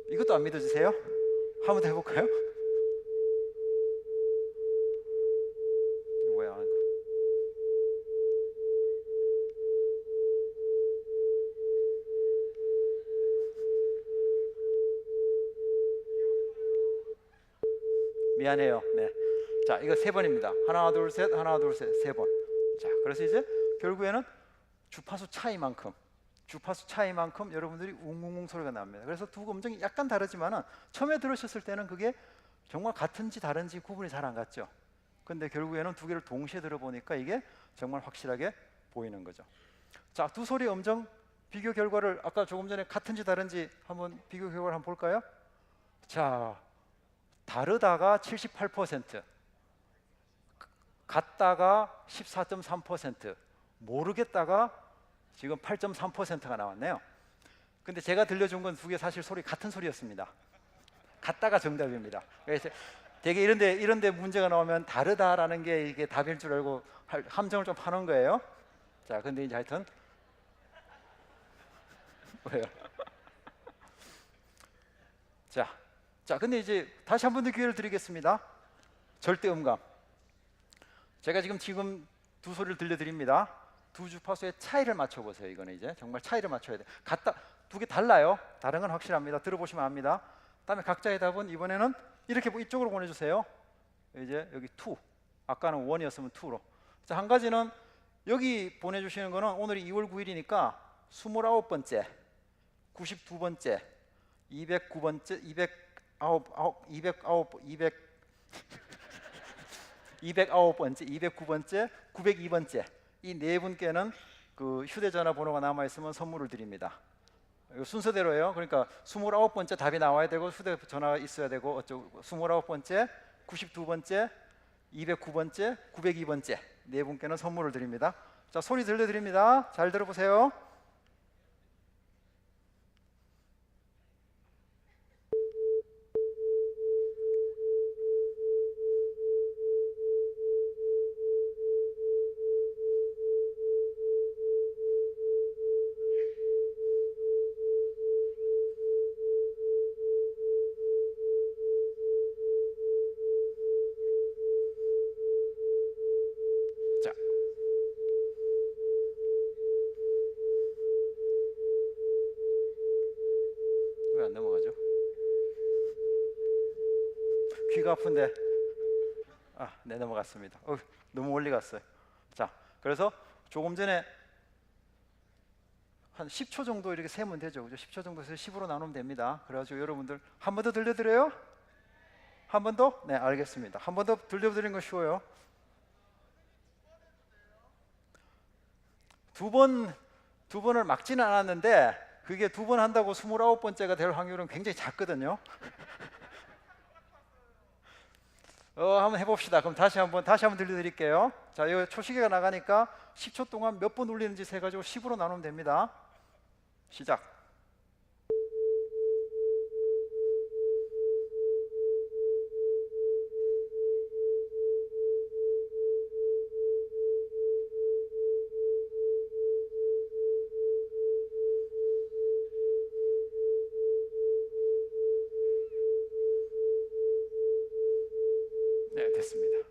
S2: 이것도 안 믿어지세요? 한 번 더 해볼까요? 뭐야? 미안해요. 네. 자, 이거 세 번입니다. 하나, 둘, 셋, 하나, 둘, 셋, 세 번. 자, 그래서 이제 결국에는 주파수 차이만큼 여러분들이 웅웅웅 소리가 납니다. 그래서 두 음정이 약간 다르지만은 처음에 들으셨을 때는 그게 정말 같은지 다른지 구분이 잘 안 갔죠. 근데 결국에는 두 개를 동시에 들어보니까 이게 정말 확실하게 보이는 거죠. 자, 두 소리 음정 비교 결과를 아까 조금 전에 같은지 다른지 한번 비교 결과를 한번 볼까요? 자, 다르다가 78%, 같다가 14.3%, 모르겠다가 지금 8.3%가 나왔네요. 근데 제가 들려준 건 두 개 사실 소리 같은 소리였습니다. 같다가 정답입니다. 그래서 되게 이런데 문제가 나오면 다르다라는 게 이게 답일 줄 알고 함정을 좀 파는 거예요. 자, 근데 이제 하여튼 왜요? 자, 근데 이제 다시 한 번 더 기회를 드리겠습니다. 절대 음감. 제가 지금 두 소리를 들려드립니다. 두 주파수의 차이를 맞춰보세요. 이거는 이제 정말 차이를 맞춰야 돼. 두 개 달라요. 다른 건 확실합니다. 들어보시면 압니다. 다음에 각자의 답은 이번에는 이렇게 이쪽으로 보내주세요. 이제 여기 2. 아까는 1이었으면 2로. 자, 한 가지는 여기 보내주시는 거는 오늘이 2월 9일이니까 29번째, 92번째, 209번째, 209번째, 209번째, 902번째 이 네 분께는 그 휴대전화 번호가 남아 있으면 선물을 드립니다. 이거 순서대로예요. 그러니까 29번째 답이 나와야 되고 휴대전화가 있어야 되고 어쩌고 29번째, 92번째, 209번째, 902번째 네 분께는 선물을 드립니다. 자, 소리 들려드립니다. 잘 들어보세요. 자, 왜 안 넘어가죠? 귀가 아픈데. 네, 넘어갔습니다. 너무 멀리 갔어요. 자, 그래서 조금 전에 한 10초 정도 이렇게 세면 되죠. 그죠? 10초 정도에서 10으로 나누면 됩니다. 그래가지고 여러분들 한 번 더 들려드려요? 한 번 더? 네, 알겠습니다. 한 번 더 들려드리는 거 쉬워요. 두 번을 막지는 않았는데 그게 두 번 한다고 29번째가 될 확률은 굉장히 작거든요. 한번 해봅시다. 그럼 다시 한번 들려드릴게요. 자, 이 초시계가 나가니까 10초 동안 몇 번 울리는지 세가지고 10으로 나누면 됩니다. 시작. 네, 됐습니다.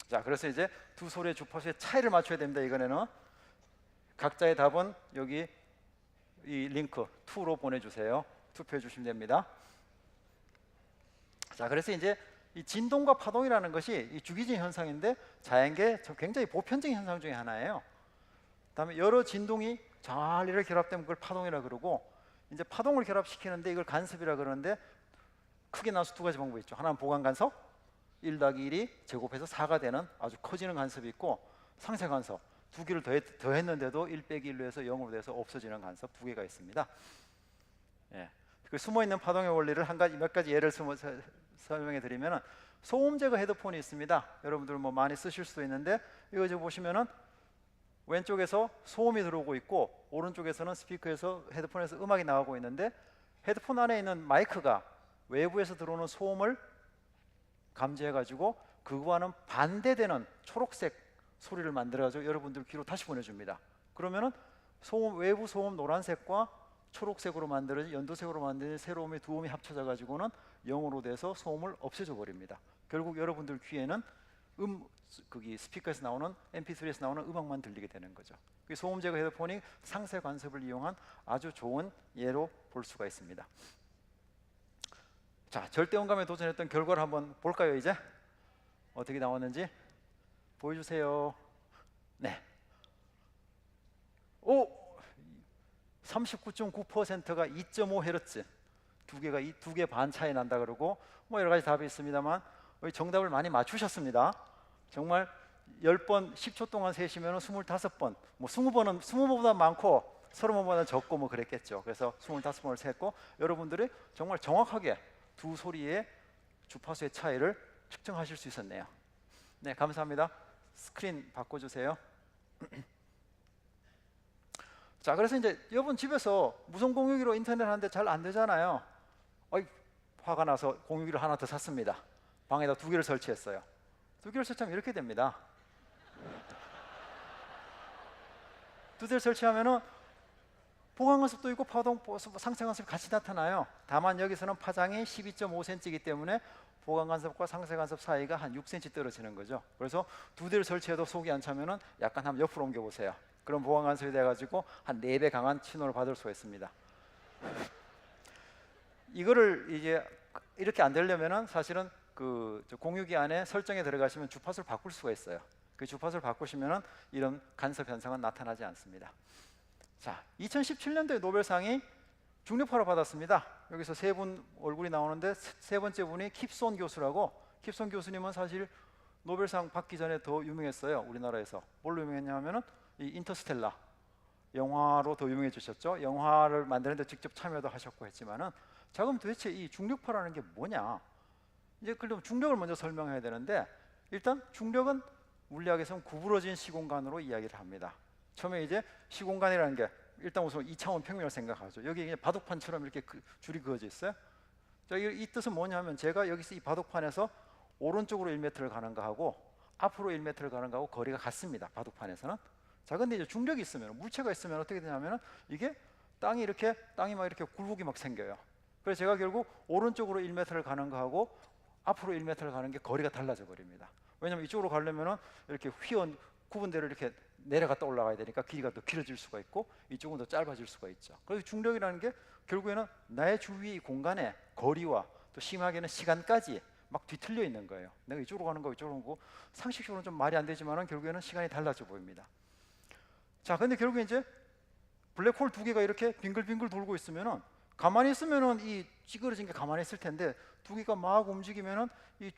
S2: 자, 그래서 이제 두 소리의 주파수의 차이를 맞춰야 됩니다. 이번에는 각자의 답은 여기 이 링크 2로 보내주세요. 투표해 주시면 됩니다. 자, 그래서 이제 이 진동과 파동이라는 것이 이 주기적인 현상인데 자연계 굉장히 보편적인 현상 중에 하나예요. 그다음에 여러 진동이 잘 이렇게 결합되면 그걸 파동이라 그러고, 이제 파동을 결합시키는데 이걸 간섭이라 그러는데 크게 나눠서 두 가지 방법이 있죠. 하나는 보강 간섭, 1 더하기 1이 제곱해서 4가 되는 아주 커지는 간섭이 있고, 상쇄 간섭, 두 개를 더했는데도 1 빼기 1로 해서 0으로 돼서 없어지는 간섭 두 개가 있습니다. 예. 그 숨어있는 파동의 원리를 몇 가지 예를 설명해 드리면, 소음 제거 헤드폰이 있습니다. 여러분들 뭐 많이 쓰실 수도 있는데, 이거 지금 보시면은 왼쪽에서 소음이 들어오고 있고 오른쪽에서는 스피커에서 헤드폰에서 음악이 나오고 있는데, 헤드폰 안에 있는 마이크가 외부에서 들어오는 소음을 감지해 가지고 그거와는 반대되는 초록색 소리를 만들어 가지고 여러분들 귀로 다시 보내줍니다. 그러면은 외부 소음 노란색과 초록색으로 만들어진 연두색으로 만든 세로음의 두 음이 합쳐져 가지고는 0으로 돼서 소음을 없애줘 버립니다. 결국 여러분들 귀에는 거기 스피커에서 나오는 MP3에서 나오는 음악만 들리게 되는 거죠. 소음 제거 헤드폰이 상쇄 간섭을 이용한 아주 좋은 예로 볼 수가 있습니다. 자, 절대음감에 도전했던 결과를 한번 볼까요? 이제 어떻게 나왔는지 보여주세요. 네. 39.9%가 2.5Hz, 두 개 반 차이 난다 그러고 뭐 여러 가지 답이 있습니다만 정답을 많이 맞추셨습니다. 정말 10번 10초 동안 세시면 25번, 뭐 20번보다 많고 30번보다 적고 뭐 그랬겠죠. 그래서 25번을 셌고 여러분들이 정말 정확하게 두 소리의 주파수의 차이를 측정하실 수 있었네요. 네, 감사합니다. 스크린 바꿔주세요. 자, 그래서 이제 여러분 집에서 무선 공유기로 인터넷 하는데 잘 안 되잖아요. 어이, 화가 나서 공유기를 하나 더 샀습니다. 방에다 2개를 설치했어요. 2개를 설치하면 이렇게 됩니다. 2대를 설치하면은 보강간섭도 있고 파동 상쇄간섭이 같이 나타나요. 다만 여기서는 파장이 12.5cm이기 때문에 보강간섭과 상쇄간섭 사이가 한 6cm 떨어지는 거죠. 그래서 2대를 설치해도 속이 안 차면은 약간 한번 옆으로 옮겨 보세요. 그럼 보강간섭이 돼가지고 한 4배 강한 신호를 받을 수가 있습니다. 이거를 이제 이렇게 안 되려면은 사실은 그 공유기 안에 설정에 들어가시면 주파수를 바꿀 수가 있어요. 그 주파수를 바꾸시면은 이런 간섭 현상은 나타나지 않습니다. 자, 2017년도에 노벨상이 중력파로 받았습니다. 여기서 3분 얼굴이 나오는데 세 번째 분이 킵손 교수라고. 킵손 교수님은 사실 노벨상 받기 전에 더 유명했어요. 우리나라에서. 뭘로 유명했냐면은 이 인터스텔라 영화로 더 유명해지셨죠. 영화를 만드는데 직접 참여도 하셨고 했지만은, 자, 그럼 도대체 이 중력파라는 게 뭐냐? 이제 그럼 중력을 먼저 설명해야 되는데, 일단 중력은 물리학에서는 구부러진 시공간으로 이야기를 합니다. 처음에 이제 시공간이라는 게 일단 우선 2차원 평면을 생각하죠. 여기 그냥 바둑판처럼 이렇게 줄이 그어져 있어요. 자, 이 뜻은 뭐냐면 제가 여기서 이 바둑판에서 오른쪽으로 1m를 가는 거하고 앞으로 1m를 가는 거하고 거리가 같습니다. 바둑판에서는. 자, 근데 이제 중력이 있으면, 물체가 있으면 어떻게 되냐면 이게 땅이 막 이렇게 굴곡이 막 생겨요. 그래서 제가 결국 오른쪽으로 1m를 가는 거하고 앞으로 1m를 가는 게 거리가 달라져 버립니다. 왜냐면 이쪽으로 가려면은 이렇게 휘어온 구분대로 이렇게 내려갔다 올라가야 되니까 길이가 더 길어질 수가 있고 이쪽은 더 짧아질 수가 있죠. 그래서 중력이라는 게 결국에는 나의 주위 이 공간의 거리와 또 심하게는 시간까지 막 뒤틀려 있는 거예요. 내가 이쪽으로 가는 거 이쪽으로 가고 상식적으로는 좀 말이 안 되지만은 결국에는 시간이 달라져 보입니다. 자, 근데 결국에 이제 블랙홀 2개가 이렇게 빙글빙글 돌고 있으면은 가만히 있으면은 이 찌그러진 게 가만히 있을 텐데 2개가 막 움직이면은 이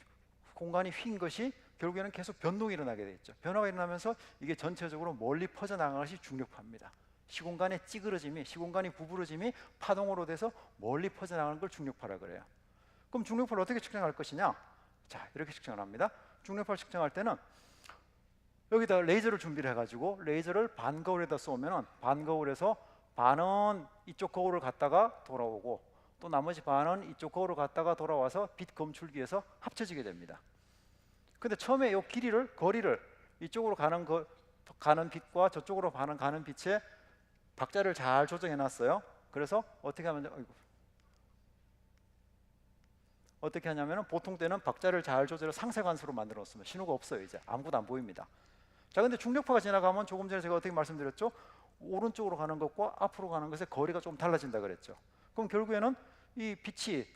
S2: 공간이 휜 것이 결국에는 계속 변동이 일어나게 돼 있죠. 변화가 일어나면서 이게 전체적으로 멀리 퍼져나가는 것이 중력파입니다. 시공간의 찌그러짐이, 시공간이 구부러짐이 파동으로 돼서 멀리 퍼져나가는 걸 중력파라 그래요. 그럼 중력파를 어떻게 측정할 것이냐? 자, 이렇게 측정을 합니다. 중력파를 측정할 때는 여기다 레이저를 준비를 해가지고 레이저를 반거울에다 쏘면은 반거울에서 반은 이쪽 거울을 갔다가 돌아오고 또 나머지 반은 이쪽 거울을 갔다가 돌아와서 빛 검출기에서 합쳐지게 됩니다. 근데 처음에 이 길이를, 거리를 이쪽으로 가는 빛과 저쪽으로 가는 빛의 박자를 잘 조정해 놨어요. 그래서 어떻게 하냐면은 보통 때는 박자를 잘 조절해 상쇄관수로 만들어 놓습니다. 신호가 없어요. 이제 아무것도 안 보입니다. 자, 근데 중력파가 지나가면 조금 전에 제가 어떻게 말씀드렸죠? 오른쪽으로 가는 것과 앞으로 가는 것의 거리가 좀 달라진다 그랬죠. 그럼 결국에는 이 빛이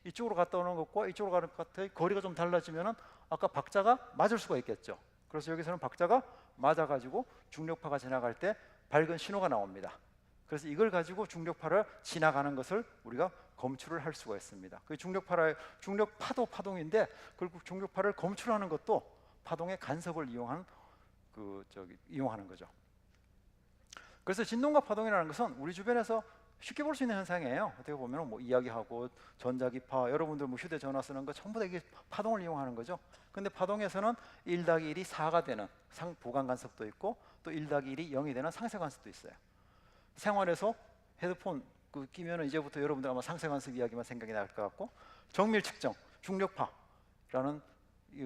S2: 이쪽으로 갔다 오는 것과 이쪽으로 가는 것의 거리가 좀 달라지면은 아까 박자가 맞을 수가 있겠죠. 그래서 여기서는 박자가 맞아가지고 중력파가 지나갈 때 밝은 신호가 나옵니다. 그래서 이걸 가지고 중력파를 지나가는 것을 우리가 검출을 할 수가 있습니다. 그 중력파도 파동인데 결국 중력파를 검출하는 것도 파동의 간섭을 이용하는 거죠. 그래서 진동과 파동이라는 것은 우리 주변에서 쉽게 볼 수 있는 현상이에요. 어떻게 보면 뭐 이야기하고 전자기파, 여러분들 뭐 휴대전화 쓰는 거 전부 다 이게 파동을 이용하는 거죠. 근데 파동에서는 1-1이 4가 되는 보강간섭도 있고 또 1-1이 0이 되는 상쇄간섭도 있어요. 생활에서 헤드폰 끼면은 이제부터 여러분들 아마 상쇄간섭 이야기만 생각이 날 것 같고, 정밀 측정, 중력파라는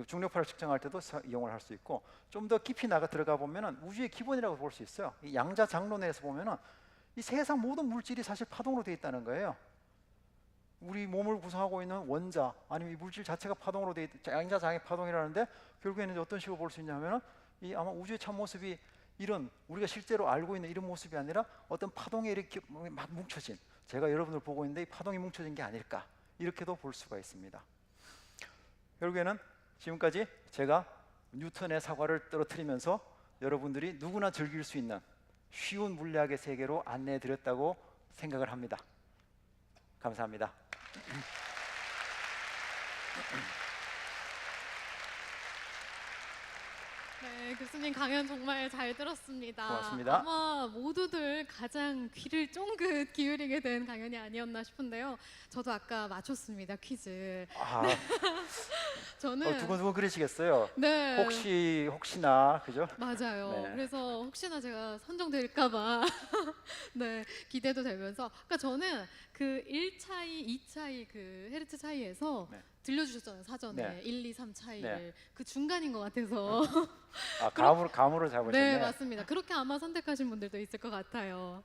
S2: 중력파를 측정할 때도 이용을 할 수 있고, 좀 더 깊이 들어가 보면은 우주의 기본이라고 볼 수 있어요. 이 양자장론에서 보면은 이 세상 모든 물질이 사실 파동으로 되어 있다는 거예요. 우리 몸을 구성하고 있는 원자 아니면 이 물질 자체가 파동으로 되어 있다. 양자장의 파동이라는데 결국에는 어떤 식으로 볼 수 있냐면은 이 아마 우주의 참모습이 이런 우리가 실제로 알고 있는 이런 모습이 아니라 어떤 파동에 이렇게 막 뭉쳐진, 제가 여러분들 보고 있는데 이 파동이 뭉쳐진 게 아닐까, 이렇게도 볼 수가 있습니다. 결국에는 지금까지 제가 뉴턴의 사과를 떨어뜨리면서 여러분들이 누구나 즐길 수 있는 쉬운 물리학의 세계로 안내해 드렸다고 생각을 합니다. 감사합니다.
S1: 네, 네, 교수님 강연 정말 잘 들었습니다.
S2: 고맙습니다.
S1: 아마 모두들 가장 귀를 쫑긋 기울이게 된 강연이 아니었나 싶은데요. 저도 아까 맞췄습니다, 퀴즈.
S2: 아,
S1: 저는
S2: 두근두근 그러시겠어요.
S1: 네,
S2: 혹시나 그죠?
S1: 맞아요.
S2: 네.
S1: 그래서 혹시나 제가 선정될까봐 네, 기대도 되면서 그러니까 저는 그 1차이, 2차이 그 헤르츠 차이에서
S2: 네.
S1: 들려주셨잖아요, 사전에.
S2: 네.
S1: 1, 2, 3 차이를.
S2: 네.
S1: 그 중간인 것 같아서.
S2: 아, 감으로 잡으셨네.
S1: 네, 맞습니다. 그렇게 아마 선택하신 분들도 있을 것 같아요.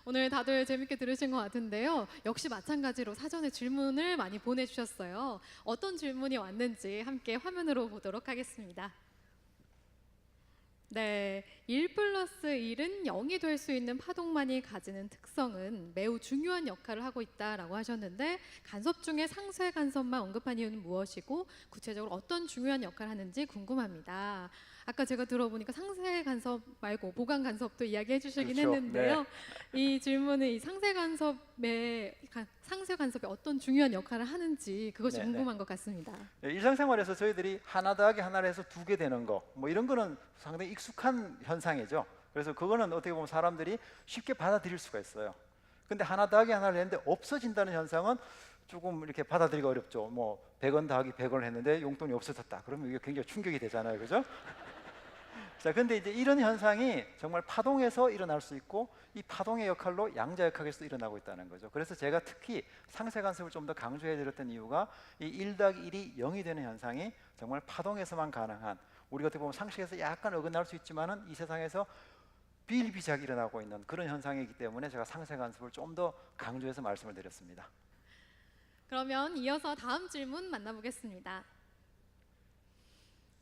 S1: 오늘 다들 재밌게 들으신 것 같은데요. 역시 마찬가지로 사전에 질문을 많이 보내주셨어요. 어떤 질문이 왔는지 함께 화면으로 보도록 하겠습니다. 네, 1 플러스 1은 0이 될 수 있는 파동만이 가지는 특성은 매우 중요한 역할을 하고 있다라고 하셨는데 간섭 중에 상쇄 간섭만 언급한 이유는 무엇이고 구체적으로 어떤 중요한 역할을 하는지 궁금합니다. 아까 제가 들어보니까 상쇄 간섭 말고 보강 간섭도 이야기해 주시긴
S2: 그렇죠.
S1: 했는데요. 이 질문은 이 상쇄 간섭의 어떤 중요한 역할을 하는지 그것이
S2: 네,
S1: 궁금한 것 같습니다.
S2: 네, 일상생활에서 저희들이 하나 더하기 하나를 해서 2개 되는 거, 뭐 이런 거는 상당히 익숙한 현상이죠. 그래서 그거는 어떻게 보면 사람들이 쉽게 받아들일 수가 있어요. 근데 하나 더하기 하나를 했는데 없어진다는 현상은 조금 이렇게 받아들이기 어렵죠. 뭐 100원 더하기 100원을 했는데 용돈이 없어졌다. 그러면 이게 굉장히 충격이 되잖아요. 그죠? 자, 근데 이제 이런 현상이 정말 파동에서 일어날 수 있고 이 파동의 역할로 양자역학에서 일어나고 있다는 거죠. 그래서 제가 특히 상쇄 간섭을 좀 더 강조해 드렸던 이유가 이 1 더하기 1이 0이 되는 현상이 정말 파동에서만 가능한, 우리가 어떻게 보면 상식에서 약간 어긋날 수 있지만은 이 세상에서 비일비재하게 일어나고 있는 그런 현상이기 때문에 제가 상쇄 간섭을 좀 더 강조해서 말씀을 드렸습니다.
S1: 그러면 이어서 다음 질문 만나보겠습니다.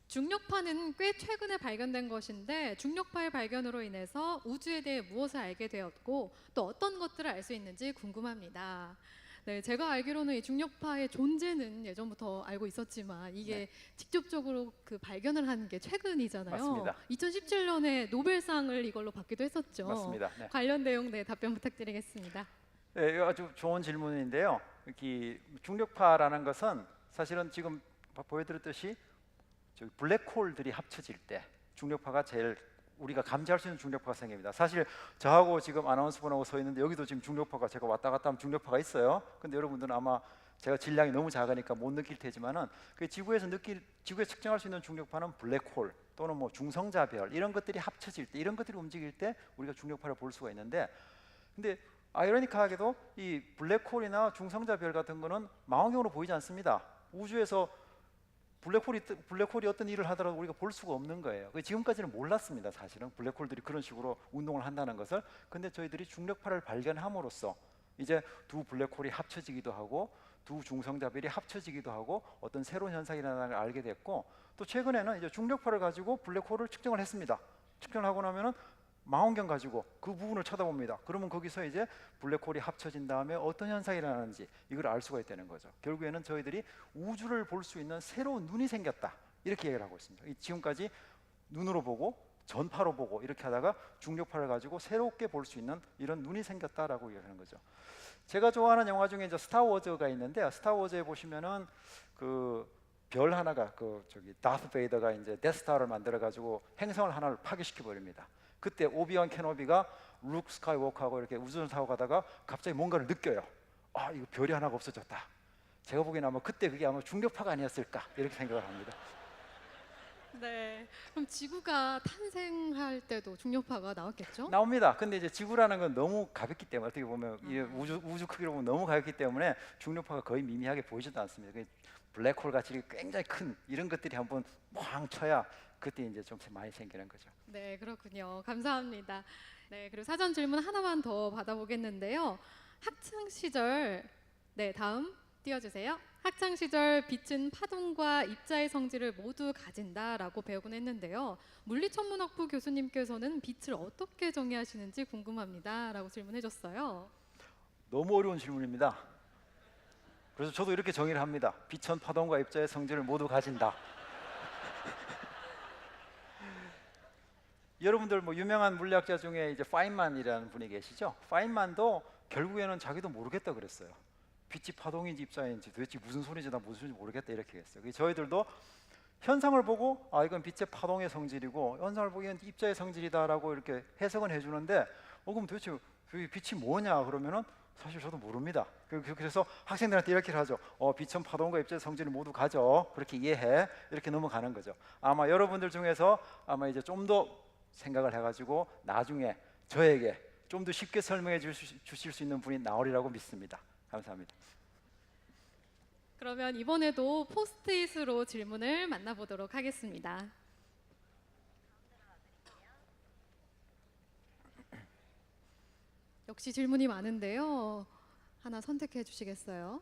S1: 중력파는 꽤 최근에 발견된 것인데 중력파의 발견으로 인해서 우주에 대해 무엇을 알게 되었고 또 어떤 것들을 알 수 있는지 궁금합니다. 네, 제가 알기로는 이 중력파의 존재는 예전부터 알고 있었지만 이게
S2: 네.
S1: 직접적으로 그 발견을 한 게 최근이잖아요.
S2: 맞습니다.
S1: 2017년에 노벨상을 이걸로 받기도 했었죠.
S2: 맞습니다. 네.
S1: 관련 내용 답변 부탁드리겠습니다.
S2: 네, 이거 아주 좋은 질문인데요. 이 중력파라는 것은 사실은 지금 보여드렸듯이 저기 블랙홀들이 합쳐질 때 중력파가 제일 우리가 감지할 수 있는 중력파가 생깁니다. 사실 저하고 지금 아나운서분하고 서 있는데 여기도 지금 중력파가 제가 왔다 갔다 하면 중력파가 있어요. 근데 여러분들은 아마 제가 질량이 너무 작으니까 못 느낄 테지만은 그 지구에서 측정할 수 있는 중력파는 블랙홀 또는 뭐 중성자별 이런 것들이 합쳐질 때, 이런 것들이 움직일 때 우리가 중력파를 볼 수가 있는데, 근데 아이러니하게도 이 블랙홀이나 중성자별 같은 거는 망원경으로 보이지 않습니다. 우주에서 블랙홀이 어떤 일을 하더라도 우리가 볼 수가 없는 거예요. 지금까지는 몰랐습니다. 사실은 블랙홀들이 그런 식으로 운동을 한다는 것을. 근데 저희들이 중력파를 발견함으로써 이제 두 블랙홀이 합쳐지기도 하고 두 중성자별이 합쳐지기도 하고 어떤 새로운 현상이 일어나는 걸 알게 됐고, 또 최근에는 이제 중력파를 가지고 블랙홀을 측정을 했습니다. 측정을 하고 나면은 망원경 가지고 그 부분을 쳐다봅니다. 그러면 거기서 이제 블랙홀이 합쳐진 다음에 어떤 현상이 일어나는지 이걸 알 수가 있다는 거죠. 결국에는 저희들이 우주를 볼 수 있는 새로운 눈이 생겼다, 이렇게 얘기를 하고 있습니다. 지금까지 눈으로 보고 전파로 보고 이렇게 하다가 중력파를 가지고 새롭게 볼 수 있는 이런 눈이 생겼다라고 얘기하는 거죠. 제가 좋아하는 영화 중에 이제 스타워즈가 있는데, 스타워즈에 보시면은 그 별 하나가 다스 베이더가 이제 데스스타를 만들어 가지고 행성을 하나를 파괴시켜 버립니다. 그때 오비완 케노비가 루크 스카이워커하고 이렇게 우주선 타고 가다가 갑자기 뭔가를 느껴요. 아, 이거 별이 하나가 없어졌다. 제가 보기에는 아마 그때 그게 아마 중력파가 아니었을까, 이렇게 생각을 합니다.
S1: 네, 그럼 지구가 탄생할 때도 중력파가 나왔겠죠?
S2: 나옵니다. 근데 이제 지구라는 건 너무 가볍기 때문에, 어떻게 보면 이 우주 크기로 보면 너무 가볍기 때문에 중력파가 거의 미미하게 보이지도 않습니다. 블랙홀 같이 굉장히 큰 이런 것들이 한번 팡 쳐야 그때 이제 좀 많이 생기는 거죠.
S1: 네, 그렇군요. 감사합니다. 네, 그리고 사전 질문 하나만 더 받아보겠는데요. 학창 시절, 네, 다음 띄워주세요. 학창 시절 빛은 파동과 입자의 성질을 모두 가진다라고 배우곤 했는데요. 물리천문학부 교수님께서는 빛을 어떻게 정의하시는지 궁금합니다라고 질문해줬어요.
S2: 너무 어려운 질문입니다. 그래서 저도 이렇게 정의를 합니다. 빛은 파동과 입자의 성질을 모두 가진다. 여러분들 뭐 유명한 물리학자 중에 이제 파인만이라는 분이 계시죠? 파인만도 결국에는 자기도 모르겠다 그랬어요. 빛이 파동인지 입자인지 도대체 무슨 소리인지 나 무슨 소리인지 모르겠다, 이렇게 했어요. 저희들도 현상을 보고 아 이건 빛의 파동의 성질이고 현상을 보기엔 입자의 성질이다라고 이렇게 해석은 해주는데 그럼 도대체 빛이 뭐냐 그러면은 사실 저도 모릅니다. 그래서 학생들한테 이렇게 하죠. 빛은 파동과 입자의 성질을 모두 가져. 그렇게 이해해. 이렇게 넘어가는 거죠. 아마 여러분들 중에서 아마 이제 좀 더 생각을 해가지고 나중에 저에게 좀 더 쉽게 설명해 주실 수 있는 분이 나오리라고 믿습니다. 감사합니다.
S1: 그러면 이번에도 포스트잇으로 질문을 만나보도록 하겠습니다. 역시 질문이 많은데요. 하나 선택해 주시겠어요?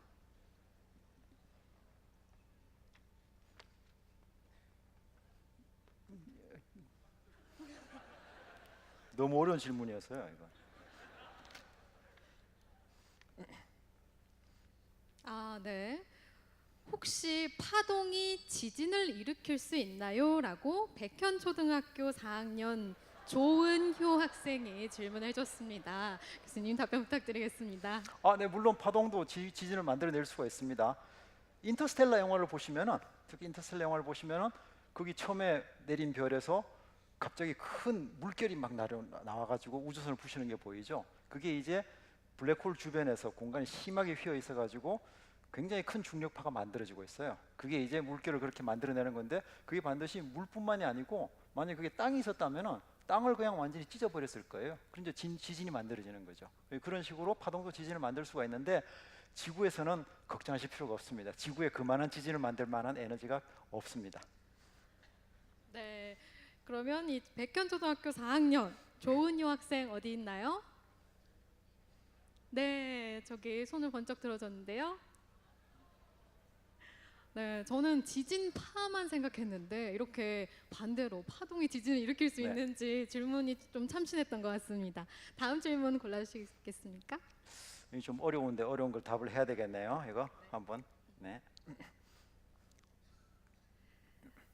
S2: 너무 어려운 질문이었어요. 이거.
S1: 아, 네. 혹시 파동이 지진을 일으킬 수 있나요? 라고 백현초등학교 4학년 조은효 학생이 질문해 줬습니다. 교수님 답변 부탁드리겠습니다.
S2: 네, 물론 파동도 지진을 만들어낼 수가 있습니다. 인터스텔라 영화를 보시면은 특히 인터스텔라 영화를 보시면은 거기 처음에 내린 별에서 갑자기 큰 물결이 막 나와가지고 우주선을 부시는 게 보이죠. 그게 이제 블랙홀 주변에서 공간이 심하게 휘어 있어가지고 굉장히 큰 중력파가 만들어지고 있어요. 그게 이제 물결을 그렇게 만들어내는 건데 그게 반드시 물뿐만이 아니고 만약 그게 땅이 있었다면은 땅을 그냥 완전히 찢어버렸을 거예요. 그럼 이제 지진이 만들어지는 거죠. 그런 식으로 파동도 지진을 만들 수가 있는데 지구에서는 걱정하실 필요가 없습니다. 지구에 그만한 지진을 만들 만한 에너지가 없습니다.
S1: 네. 그러면 이 백현초등학교 4학년 조은효 학생 어디 있나요? 네, 저기 손을 번쩍 들어줬는데요. 네, 저는 지진파만 생각했는데 이렇게 반대로 파동이 지진을 일으킬 수
S2: 네.
S1: 있는지 질문이 좀 참신했던 것 같습니다. 다음 질문 골라주시겠습니까?
S2: 이게 좀 어려운데 어려운 걸 답을 해야 되겠네요. 이거 한번. 네.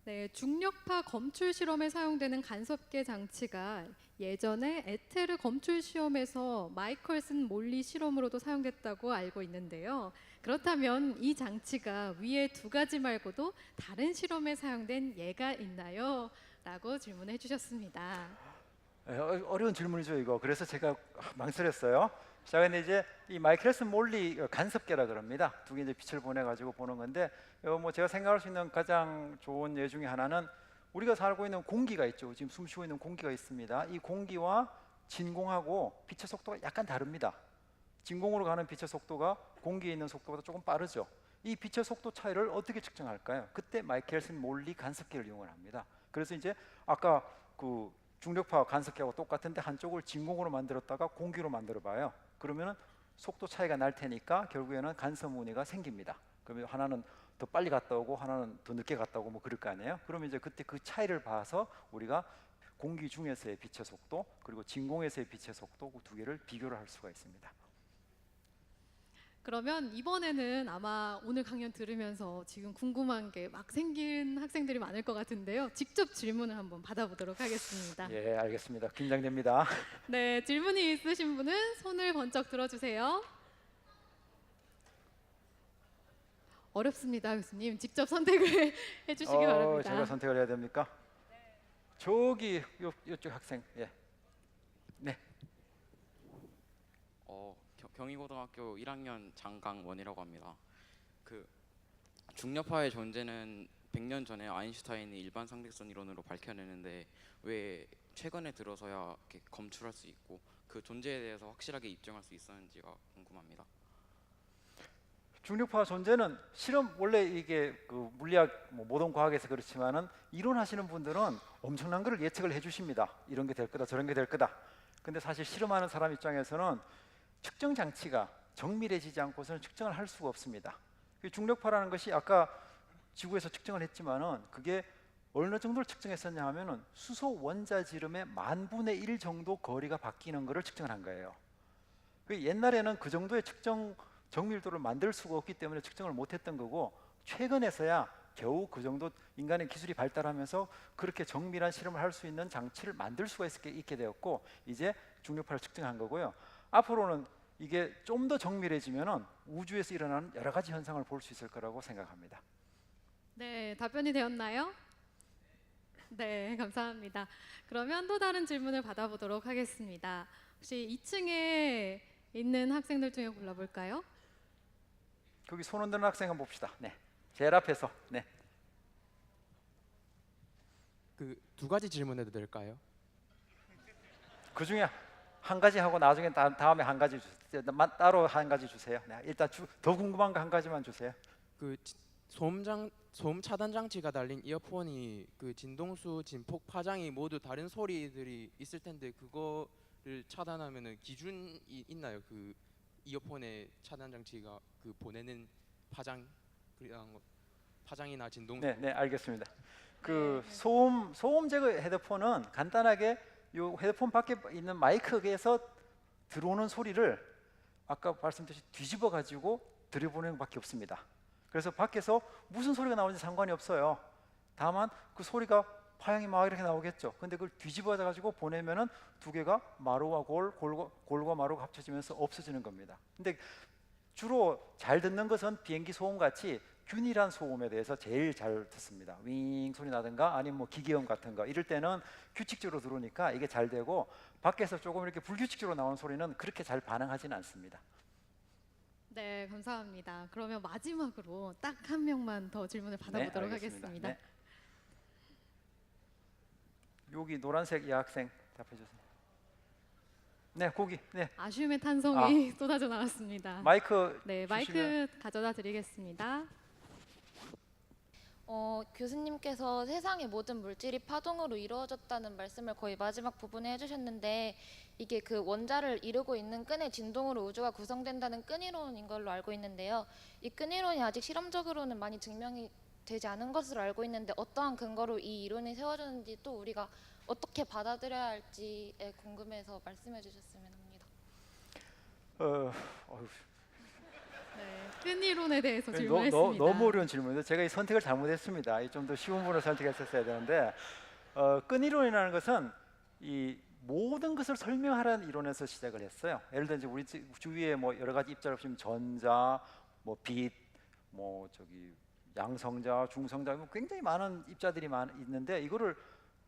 S1: 네, 중력파 검출 실험에 사용되는 간섭계 장치가 예전에 에테르 검출 시험에서 마이컬슨 몰리 실험으로도 사용됐다고 알고 있는데요. 그렇다면 이 장치가 위에 두 가지 말고도 다른 실험에 사용된 예가 있나요? 라고 질문해 주셨습니다.
S2: 어려운 질문이죠 이거. 그래서 제가 망설였어요. 자, 근데 이제 이 마이클슨 몰리 간섭계라 그럽니다. 두 개 이제 빛을 보내가지고 보는 건데, 뭐 제가 생각할 수 있는 가장 좋은 예 중에 하나는 우리가 살고 있는 공기가 있죠. 지금 숨 쉬고 있는 공기가 있습니다. 이 공기와 진공하고 빛의 속도가 약간 다릅니다. 진공으로 가는 빛의 속도가 공기에 있는 속도보다 조금 빠르죠. 이 빛의 속도 차이를 어떻게 측정할까요? 그때 마이켈슨 몰리 간섭기를 이용을 합니다. 그래서 이제 아까 그 중력파 간섭기하고 똑같은데 한쪽을 진공으로 만들었다가 공기로 만들어 봐요. 그러면은 속도 차이가 날 테니까 결국에는 간섭 무늬가 생깁니다. 그러면 하나는 더 빨리 갔다 오고 하나는 더 늦게 갔다 오고 뭐 그럴 거 아니에요. 그러면 이제 그때 그 차이를 봐서 우리가 공기 중에서의 빛의 속도 그리고 진공에서의 빛의 속도 그 두 개를 비교를 할 수가 있습니다.
S1: 그러면 이번에는 아마 오늘 강연 들으면서 지금 궁금한 게 막 생긴 학생들이 많을 것 같은데요. 직접 질문을 한번 받아보도록 하겠습니다.
S2: 예, 알겠습니다. 긴장됩니다.
S1: 네, 질문이 있으신 분은 손을 번쩍 들어주세요. 어렵습니다, 교수님. 직접 선택을 해주시기 바랍니다.
S2: 제가 선택을 해야 됩니까? 저기 이쪽 학생. 예. 네.
S3: 경희고등학교 1학년 장강원이라고 합니다. 그 중력파의 존재는 100년 전에 아인슈타인이 일반 상대성 이론으로 밝혀내는데 왜 최근에 들어서야 이렇게 검출할 수 있고 그 존재에 대해서 확실하게 입증할 수 있었는지가 궁금합니다.
S2: 중력파 존재는 실험 원래 이게 그 물리학 모든 과학에서 그렇지만은 이론하시는 분들은 엄청난 거를 예측을 해주십니다. 이런 게 될 거다 저런 게 될 거다. 근데 사실 실험하는 사람 입장에서는 측정 장치가 정밀해지지 않고서는 측정을 할 수가 없습니다. 중력파라는 것이 아까 지구에서 측정을 했지만은 그게 어느 정도를 측정했었냐 하면은 수소 원자지름의 10,000분의 1 정도 거리가 바뀌는 것을 측정한 거예요. 옛날에는 그 정도의 측정 정밀도를 만들 수가 없기 때문에 측정을 못했던 거고 최근에서야 겨우 그 정도 인간의 기술이 발달하면서 그렇게 정밀한 실험을 할 수 있는 장치를 만들 수가 있게 되었고 이제 중력파를 측정한 거고요. 앞으로는 이게 좀 더 정밀해지면은 우주에서 일어나는 여러 가지 현상을 볼 수 있을 거라고 생각합니다.
S1: 네, 답변이 되었나요? 네, 감사합니다. 그러면 또 다른 질문을 받아보도록 하겠습니다. 혹시 2층에 있는 학생들 중에 골라볼까요?
S2: 거기 손 흔드는 학생 한번 봅시다. 네, 제일 앞에서. 네,
S4: 그 두 가지 질문해도 될까요?
S2: 그 중에 한 가지 하고 나중에 다음에 한 가지 주세요. 따로 한 가지 주세요. 네, 일단 더 궁금한 거 한 가지만 주세요.
S4: 그 소음 차단 장치가 달린 이어폰이 그 진동수, 진폭, 파장이 모두 다른 소리들이 있을 텐데 그거를 차단하면은 기준이 있나요? 그 이어폰의 차단 장치가 그 보내는 파장이나 진동수.
S2: 네, 네, 알겠습니다. 그 소음 제거 헤드폰은 간단하게 요 헤드폰 밖에 있는 마이크에서 들어오는 소리를 아까 말씀드렸듯이 뒤집어 가지고 들여보내는 것밖에 없습니다. 그래서 밖에서 무슨 소리가 나오는지 상관이 없어요. 다만 그 소리가 파형이 막 이렇게 나오겠죠. 근데 그걸 뒤집어 가지고 보내면은 두 개가 마루와 골과 마루가 합쳐지면서 없어지는 겁니다. 근데 주로 잘 듣는 것은 비행기 소음 같이 균일한 소음에 대해서 제일 잘 듣습니다. 윙 소리 나든가 아니면 뭐 기계음 같은 거 이럴 때는 규칙적으로 들어오니까 이게 잘 되고, 밖에서 조금 이렇게 불규칙적으로 나오는 소리는 그렇게 잘 반응하지는 않습니다.
S1: 네, 감사합니다. 그러면 마지막으로 딱 한 명만 더 질문을 받아보도록
S2: 알겠습니다.
S1: 하겠습니다.
S2: 네. 여기 노란색 여학생 답해 주세요. 네, 거기. 네,
S1: 아쉬움의 탄성이 쏟아져 나왔습니다.
S2: 마이크.
S1: 네,
S2: 주시면-
S1: 마이크 가져다 드리겠습니다.
S5: 교수님께서 세상의 모든 물질이 파동으로 이루어졌다는 말씀을 거의 마지막 부분에 해주셨는데, 이게 그 원자를 이루고 있는 끈의 진동으로 우주가 구성된다는 끈이론인 걸로 알고 있는데요. 이 끈이론이 아직 실험적으로는 많이 증명이 되지 않은 것으로 알고 있는데, 어떠한 근거로 이 이론이 세워졌는지 또 우리가 어떻게 받아들여야 할지에 궁금해서 말씀해 주셨으면 합니다.
S2: 어휴,
S1: 네, 끈이론에 대해서
S2: 너,
S1: 질문했습니다.
S2: 너무 어려운 질문인데 제가 이 선택을 잘못했습니다. 좀 더 쉬운 분을 선택했었어야 되는데, 끈이론이라는 것은 이 모든 것을 설명하라는 이론에서 시작을 했어요. 예를 들어 이제 우리 주위에 뭐 여러 가지 입자를 보시면 전자, 뭐 빛, 뭐 저기 양성자, 중성자, 뭐 굉장히 많은 입자들이 있는데 이거를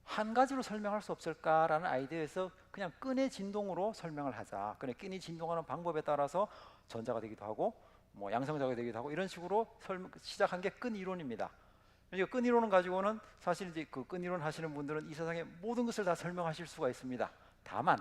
S2: 한 가지로 설명할 수 없을까라는 아이디어에서 그냥 끈의 진동으로 설명을 하자. 끈이 진동하는 방법에 따라서 전자가 되기도 하고 뭐 양성자가 되기도 하고 이런 식으로 시작한 게 끈 이론입니다. 그러니까 끈 이론을 가지고는 사실 이제 그 끈 이론 하시는 분들은 이 세상의 모든 것을 다 설명하실 수가 있습니다. 다만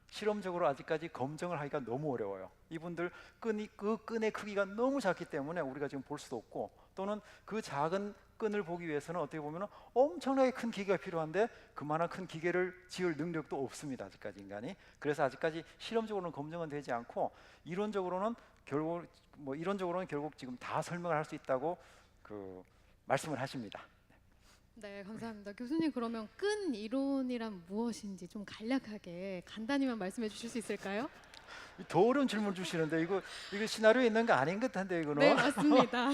S2: 실험적으로 아직까지 검증을 하기가 너무 어려워요. 이분들 그 끈의 크기가 너무 작기 때문에 우리가 지금 볼 수도 없고, 또는 그 작은 끈을 보기 위해서는 어떻게 보면 엄청나게 큰 기계가 필요한데 그만한 큰 기계를 지을 능력도 없습니다. 아직까지 인간이. 그래서 아직까지 실험적으로는 검증은 되지 않고 이론적으로는 결국 지금 다 설명을 할 수 있다고 그 말씀을 하십니다.
S1: 네, 감사합니다. 교수님, 그러면 끈 이론이란 무엇인지 좀 간략하게 간단히만 말씀해 주실 수 있을까요?
S2: 더 어려운 질문 주시는데 이거 시나리오에 있는 거 아닌 것 같은데 이거는.
S1: 네, 맞습니다.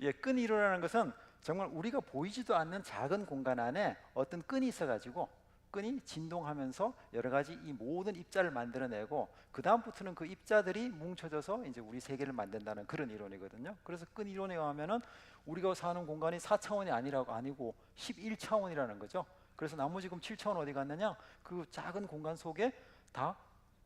S2: 예, 끈 이론이라는 것은 정말 우리가 보이지도 않는 작은 공간 안에 어떤 끈이 있어가지고 끈이 진동하면서 여러 가지 이 모든 입자를 만들어내고 그 다음부터는 그 입자들이 뭉쳐져서 이제 우리 세계를 만든다는 그런 이론이거든요. 그래서 끈 이론에 의하면은 우리가 사는 공간이 4차원이 아니고 11차원이라는 거죠. 그래서 나머지 지금 7차원 어디 갔느냐? 그 작은 공간 속에 다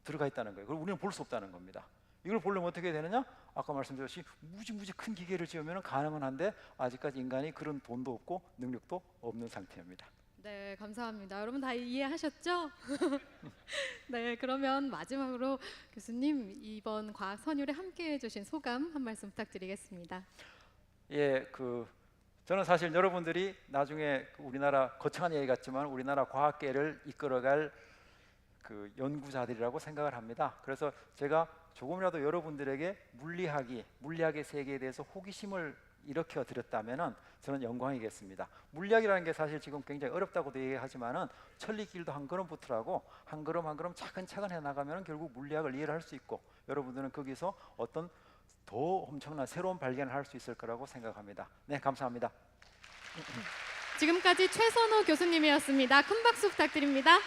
S2: 들어가 있다는 거예요. 그걸 우리는 볼 수 없다는 겁니다. 이걸 보려면 어떻게 해야 되느냐? 아까 말씀드렸듯이 무지 큰 기계를 지으면 가능은 한데 아직까지 인간이 그런 돈도 없고 능력도 없는 상태입니다.
S1: 네, 감사합니다. 여러분 다 이해하셨죠? 네, 그러면 마지막으로 교수님 이번 과학 선율에 함께해 주신 소감 한 말씀 부탁드리겠습니다.
S2: 예, 저는 사실 여러분들이 나중에 우리나라 거창한 얘기 같지만 우리나라 과학계를 이끌어갈 그 연구자들이라고 생각을 합니다. 그래서 제가 조금이라도 여러분들에게 물리학의 세계에 대해서 호기심을 일으켜 드렸다면은 저는 영광이겠습니다. 물리학이라는 게 사실 지금 굉장히 어렵다고도 얘기하지만은 천리길도 한 걸음부터라고 한 걸음 차근차근 해 나가면은 결국 물리학을 이해를 할 수 있고 여러분들은 거기서 어떤 더 엄청난 새로운 발견을 할 수 있을 거라고 생각합니다. 네, 감사합니다.
S1: 지금까지 최선호 교수님이었습니다. 큰 박수 부탁드립니다.